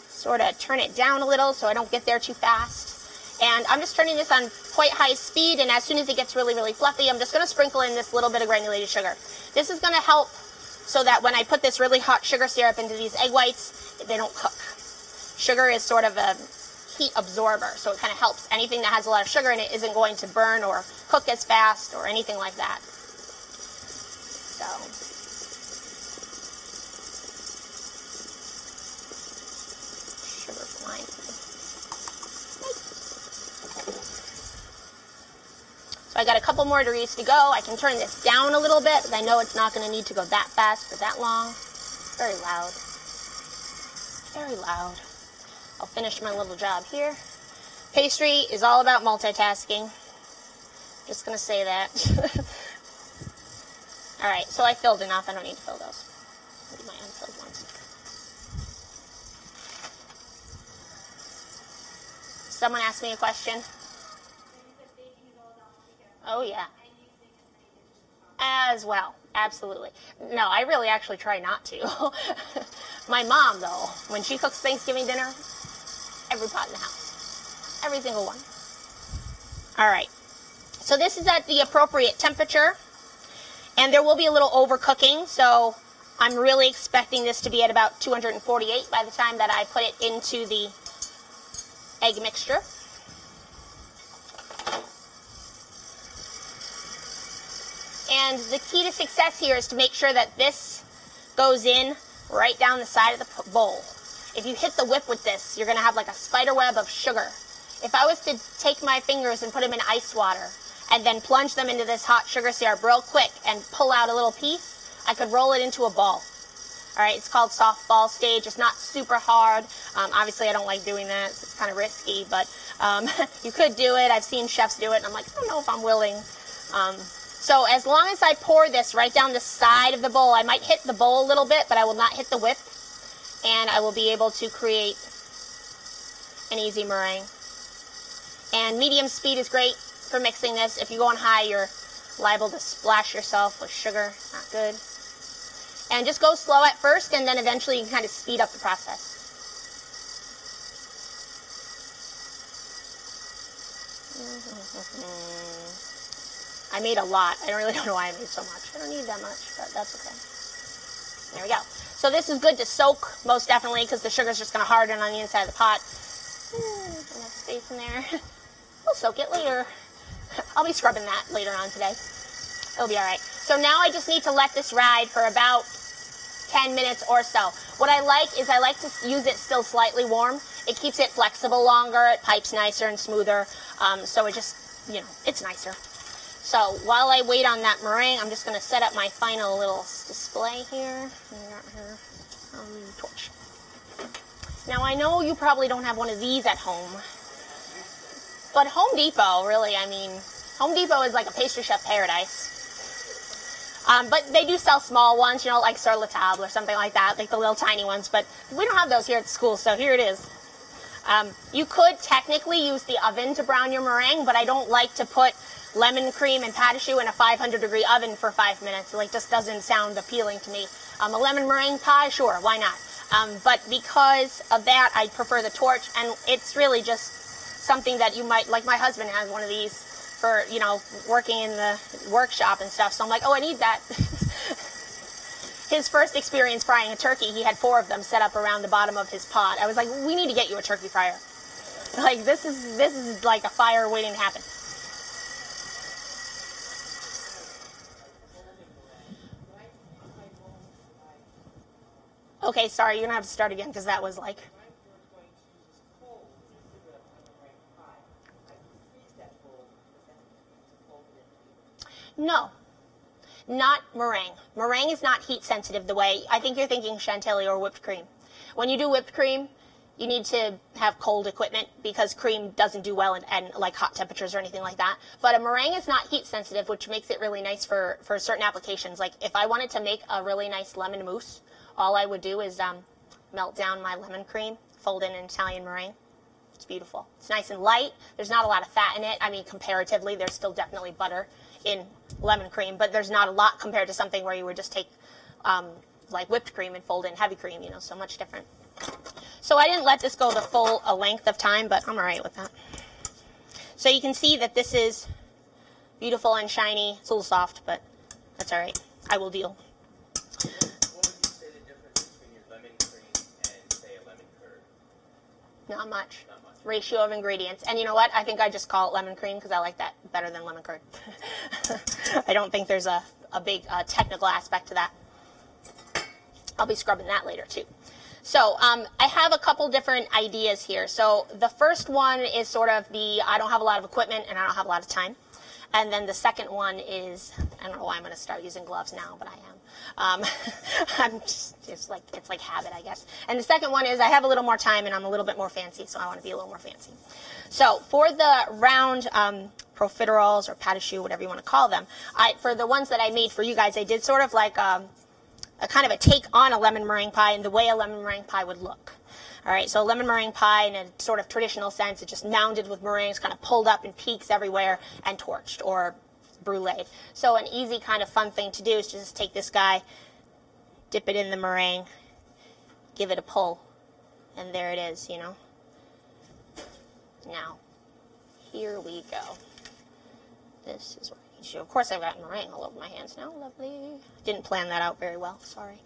sort of turn it down a little so I don't get there too fast. And I'm just turning this on quite high speed, and as soon as it gets really, really fluffy, I'm just going to sprinkle in this little bit of granulated sugar. This is going to help so that when I put this really hot sugar syrup into these egg whites, they don't cook. Sugar is sort of a heat absorber, so it kind of helps. Anything that has a lot of sugar in it isn't going to burn or cook as fast or anything like that. So, sugar flying. So I got a couple more degrees to go. I can turn this down a little bit, but I know it's not going to need to go that fast for that long. Very loud. Very loud. I'll finish my little job here. Pastry is all about multitasking. Just going to say that. All right, so I filled enough. I don't need to fill those. I'll do my unfilled ones. Someone asked me a question. Oh, yeah. As well, absolutely. No, I really actually try not to. My mom, though, when she cooks Thanksgiving dinner, every pot in the house. Every single one. All right. So this is at the appropriate temperature. And there will be a little overcooking, so I'm really expecting this to be at about 248 by the time that I put it into the egg mixture. And the key to success here is to make sure that this goes in right down the side of the bowl. If you hit the whip with this, you're going to have like a spider web of sugar. If I was to take my fingers and put them in ice water and then plunge them into this hot sugar syrup real quick and pull out a little piece, I could roll it into a ball. All right, it's called soft ball stage. It's not super hard. Obviously, I don't like doing that. It's kind of risky, but you could do it. I've seen chefs do it, and I'm like, I don't know if I'm willing. So as long as I pour this right down the side of the bowl, I might hit the bowl a little bit, but I will not hit the whip, and I will be able to create an easy meringue. And medium speed is great for mixing this. If you go on high, you're liable to splash yourself with sugar. Not good. And just go slow at first, and then eventually you can kind of speed up the process. I made a lot. I really don't know why I made so much. I don't need that much, but that's okay. There we go. So this is good to soak, most definitely, because the sugar's just going to harden on the inside of the pot. Enough space in there. We'll soak it later. I'll be scrubbing that later on today. It'll be all right. So now I just need to let this ride for about 10 minutes or so. What I like is I like to use it still slightly warm. It keeps it flexible longer. It pipes nicer and smoother. So it just, it's nicer. So while I wait on that meringue, I'm just going to set up my final little display here. Torch. Now I know you probably don't have one of these at home, but Home Depot, really, Home Depot is like a pastry chef paradise. But they do sell small ones, like sur la table or something like that, like the little tiny ones, but we don't have those here at school, so here it is. You could technically use the oven to brown your meringue, but I don't like to put lemon cream and pate choux in a 500-degree oven for 5 minutes. It just doesn't sound appealing to me. A lemon meringue pie, sure, why not? But because of that, I prefer the torch, and it's really just something that you might, like my husband has one of these for, working in the workshop and stuff. So I'm like, oh, I need that. his first experience frying a turkey, he had 4 of them set up around the bottom of his pot. I was like, we need to get you a turkey fryer. Like, this is like a fire waiting to happen. Okay, sorry, you're gonna have to start again because that was like. No, not meringue. Meringue is not heat sensitive the way, I think you're thinking chantilly or whipped cream. When you do whipped cream, you need to have cold equipment because cream doesn't do well in like hot temperatures or anything like that. But a meringue is not heat sensitive, which makes it really nice for certain applications. Like if I wanted to make a really nice lemon mousse, all I would do is melt down my lemon cream, fold in an Italian meringue. It's beautiful. It's nice and light. There's not a lot of fat in it. I mean, comparatively, there's still definitely butter in lemon cream, but there's not a lot compared to something where you would just take like whipped cream and fold in heavy cream, you know, so much different. So I didn't let this go the full length of time, but I'm all right with that. So you can see that this is beautiful and shiny. It's a little soft, but that's all right. I will deal.
What would you say the difference between your lemon cream and, say, a lemon curd?
Not much.
Not much.
Ratio of ingredients. And you know what? I think I just call it lemon cream because I like that better than lemon curd. I don't think there's a big technical aspect to that. I'll be scrubbing that later too. So I have a couple different ideas here. So the first one is sort of the I don't have a lot of equipment and I don't have a lot of time. And then the second one is, I don't know why I'm going to start using gloves now, but I am. I'm just like, it's like habit, I guess. And the second one is I have a little more time and I'm a little bit more fancy, so I want to be a little more fancy. So for the round profiteroles or pate choux, whatever you want to call them, for the ones that I made for you guys, I did sort of like a kind of a take on a lemon meringue pie and the way a lemon meringue pie would look. All right, so a lemon meringue pie in a sort of traditional sense, it's just mounded with meringues, kind of pulled up in peaks everywhere and torched or bruleed. So an easy kind of fun thing to do is just take this guy, dip it in the meringue, give it a pull, and there it is, you know. Now, here we go. This is what I need to do. Of course, I've got meringue all over my hands now. Lovely. Didn't plan that out very well. Sorry.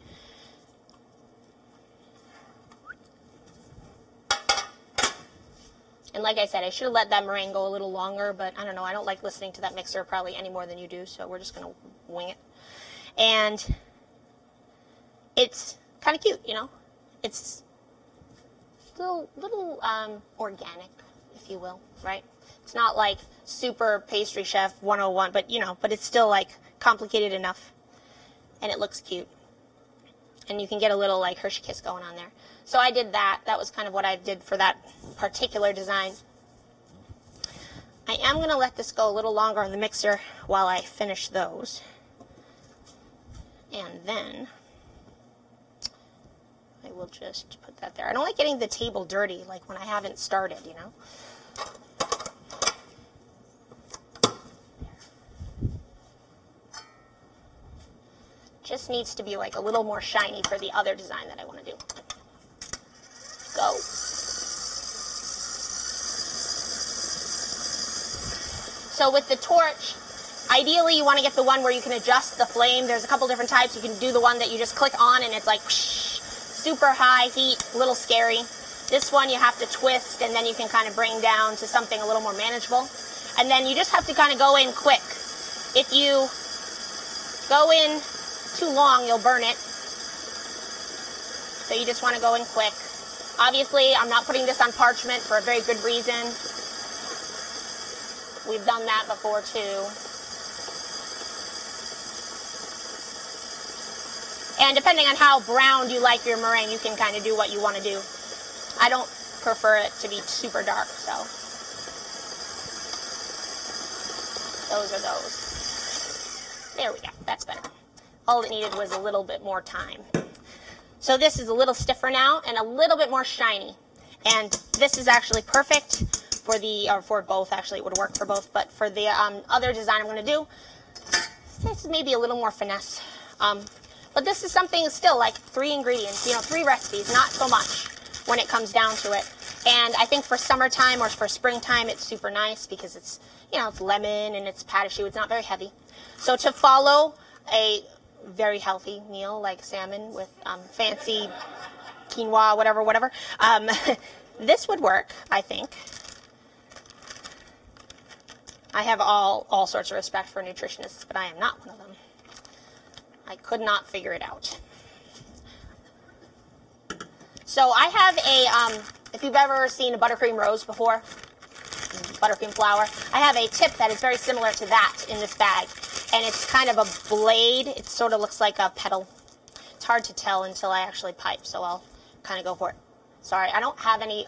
And like I said, I should have let that meringue go a little longer, but I don't know. I don't like listening to that mixer probably any more than you do, so we're just going to wing it. And it's kind of cute, you know. It's little organic, if you will, right? It's not like super pastry chef 101, but you know, but it's still like complicated enough, and it looks cute. And you can get a little like Hershey Kiss going on there. So I did that. That was kind of what I did for that particular design. I am going to let this go a little longer in the mixer while I finish those. And then I will just put that there. I don't like getting the table dirty like when I haven't started, you know. Just needs to be like a little more shiny for the other design that I want to do. Go. So with the torch, ideally you want to get the one where you can adjust the flame. There's a couple different types. You can do the one that you just click on and it's like whoosh, super high heat, a little scary. This one you have to twist and then you can kind of bring down to something a little more manageable. And then you just have to kind of go in quick. If you go in too long, you'll burn it. So you just want to go in quick. Obviously, I'm not putting this on parchment for a very good reason. We've done that before too. And depending on how browned you like your meringue, you can kind of do what you want to do. I don't prefer it to be super dark, so those are those. There we go. That's better. All it needed was a little bit more time. So this is a little stiffer now and a little bit more shiny. And this is actually perfect for the, or for both, actually it would work for both, but for the other design I'm going to do, this is maybe a little more finesse. But this is something still like 3 ingredients, you know, 3 recipes, not so much when it comes down to it. And I think for summertime or for springtime, it's super nice because it's, you know, it's lemon and it's pate choux. It's not very heavy. So to follow a very healthy meal like salmon with fancy quinoa, whatever. This would work, I think. I have all sorts of respect for nutritionists, but I am not one of them. I could not figure it out. So I have a, if you've ever seen a buttercream rose before, buttercream flour, I have a tip that is very similar to that in this bag. And it's kind of a blade. It sort of looks like a petal. It's hard to tell until I actually pipe, so I'll kind of go for it. Sorry, I don't have any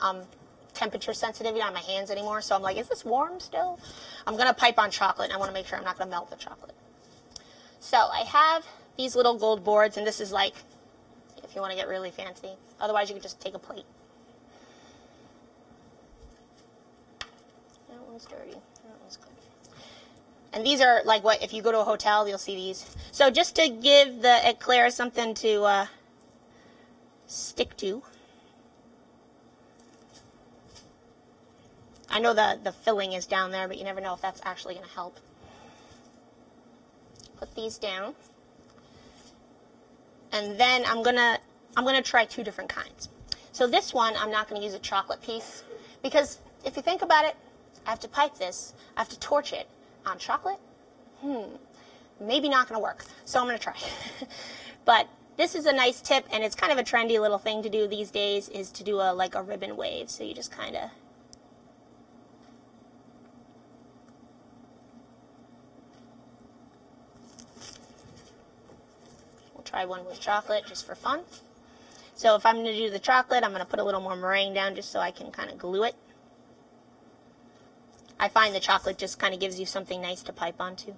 temperature sensitivity on my hands anymore, so I'm like, is this warm still? I'm going to pipe on chocolate, and I want to make sure I'm not going to melt the chocolate. So I have these little gold boards, and this is like, if you want to get really fancy. Otherwise, you could just take a plate. That one's dirty. That one's good. And these are like what, if you go to a hotel, you'll see these. So just to give the eclair something to stick to. I know the filling is down there, but you never know if that's actually going to help. Put these down. And then I'm gonna try two different kinds. So this one, I'm not going to use a chocolate piece, because if you think about it, I have to pipe this, I have to torch it on chocolate. Maybe not going to work. So I'm going to try. But this is a nice tip, and it's kind of a trendy little thing to do these days, is to do like a ribbon wave. So you just kind of, we'll try one with chocolate just for fun. So if I'm going to do the chocolate, I'm going to put a little more meringue down just so I can kind of glue it. I find the chocolate just kind of gives you something nice to pipe onto.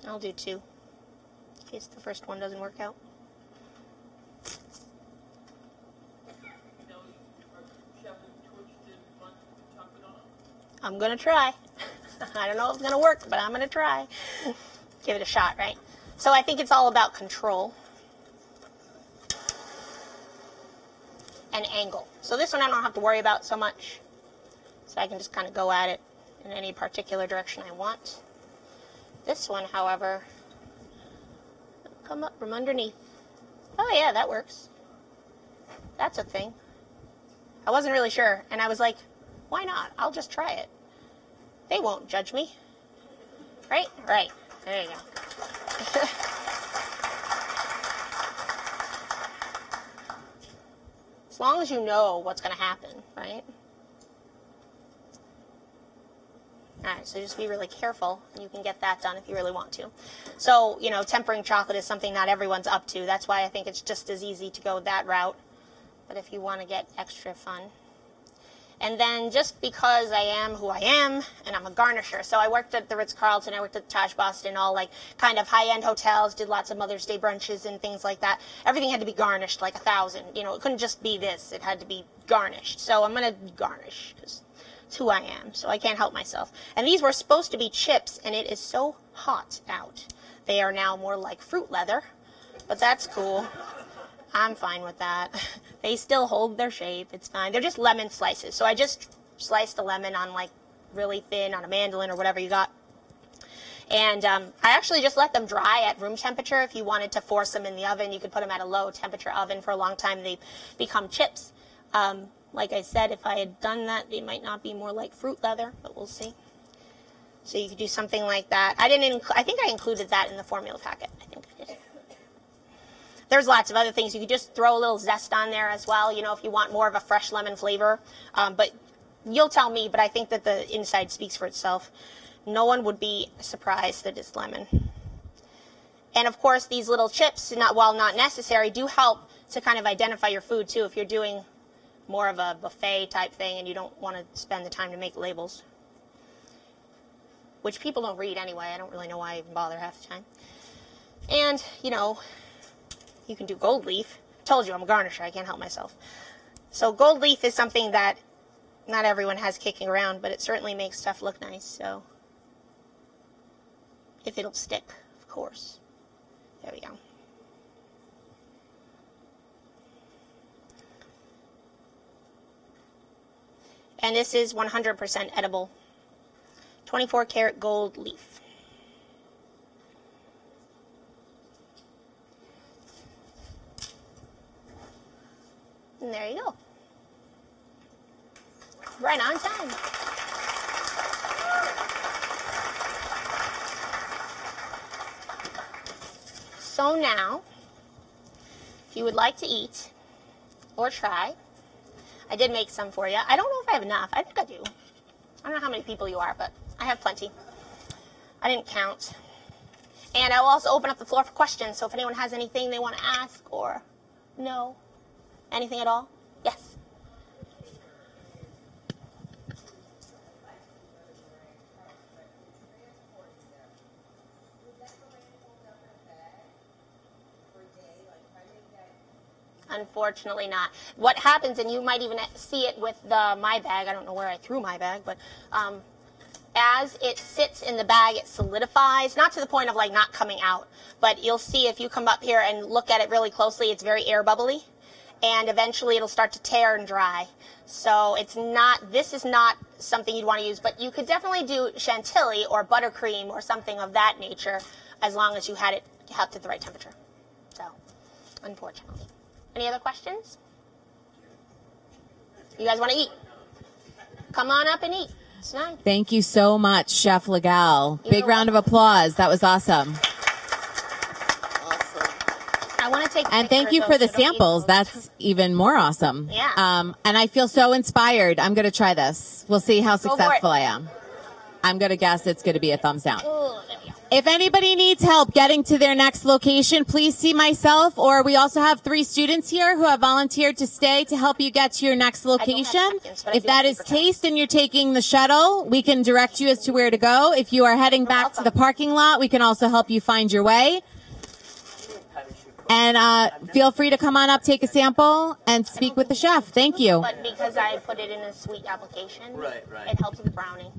I'll do two, in case the first one doesn't work out. I'm going to try. I don't know if it's going to work, but I'm going to try. Give it a shot, right? So I think it's all about control and angle. So this one I don't have to worry about so much. So I can just kind of go at it in any particular direction I want. This one, however, come up from underneath. Oh yeah, that works. That's a thing. I wasn't really sure, and I was like, why not? I'll just try it. They won't judge me. Right? Right. There you go. As long as you know what's going to happen, right? Alright, so just be really careful, and you can get that done if you really want to. So, you know, tempering chocolate is something not everyone's up to. That's why I think it's just as easy to go that route. But if you want to get extra fun. And then just because I am who I am, and I'm a garnisher. So I worked at the Ritz-Carlton, I worked at the Taj Boston, all like kind of high-end hotels, did lots of Mother's Day brunches and things like that. Everything had to be garnished, like 1,000. You know, it couldn't just be this. It had to be garnished. So I'm going to garnish, because it's who I am. So I can't help myself. And these were supposed to be chips, and it is so hot out. They are now more like fruit leather, but that's cool. I'm fine with that. They still hold their shape. It's fine. They're just lemon slices. So I just sliced a lemon on like really thin on a mandolin or whatever you got. And I actually just let them dry at room temperature. If you wanted to force them in the oven, you could put them at a low temperature oven for a long time. They become chips. Like I said, if I had done that, they might not be more like fruit leather, but we'll see. So you could do something like that. I think I included that in the formula packet. I think I did. There's lots of other things. You could just throw a little zest on there as well, you know, if you want more of a fresh lemon flavor. But you'll tell me, but I think that the inside speaks for itself. No one would be surprised that it's lemon. And of course, these little chips, while not necessary, do help to kind of identify your food too, if you're doing more of a buffet type thing and you don't want to spend the time to make labels. Which people don't read anyway. I don't really know why I even bother half the time. And, you know, you can do gold leaf. I told you I'm a garnisher. I can't help myself. So gold leaf is something that not everyone has kicking around, but it certainly makes stuff look nice. So if it'll stick, of course. There we go. And this is 100% edible. 24 karat gold leaf. And there you go. Right on time. So now, if you would like to eat or try, I did make some for you. I don't know if I have enough. I think I do. I don't know how many people you are, but I have plenty. I didn't count. And I will also open up the floor for questions. So if anyone has anything they want to ask or no, anything at all? Yes. Unfortunately not. What happens, and you might even see it with my bag, I don't know where I threw my bag, but as it sits in the bag, it solidifies, not to the point of like not coming out, but you'll see if you come up here and look at it really closely, it's very air bubbly, and eventually it'll start to tear and dry. So this is not something you'd want to use, but you could definitely do chantilly or buttercream or something of that nature as long as you had it kept at the right temperature. So, unfortunately. Any other questions? You guys want to eat? Come on up and eat. It's nice.
Thank you so much, Chef Lagalle. Big round of applause. That was awesome.
I want to take
And thank you for the samples. That's even more awesome.
Yeah.
And I feel so inspired. I'm going to try this. We'll see how
for it.
successful I am. I'm going to guess it's going to be a thumbs down.
Ooh, there we go.
If anybody needs help getting to their next location, please see myself, or we also have 3 students here who have volunteered to stay to help you get to your next location.
napkins, but I
If
do
that
have
is
paper towels.
Taste and you're taking the shuttle, we can direct you as to where to go. If you are heading back to the parking lot, we can also help you find your way. And feel free to come on up, take a sample, and speak with the chef. Thank you.
But because I put it in a sweet application,
Right.
it helps with the browning.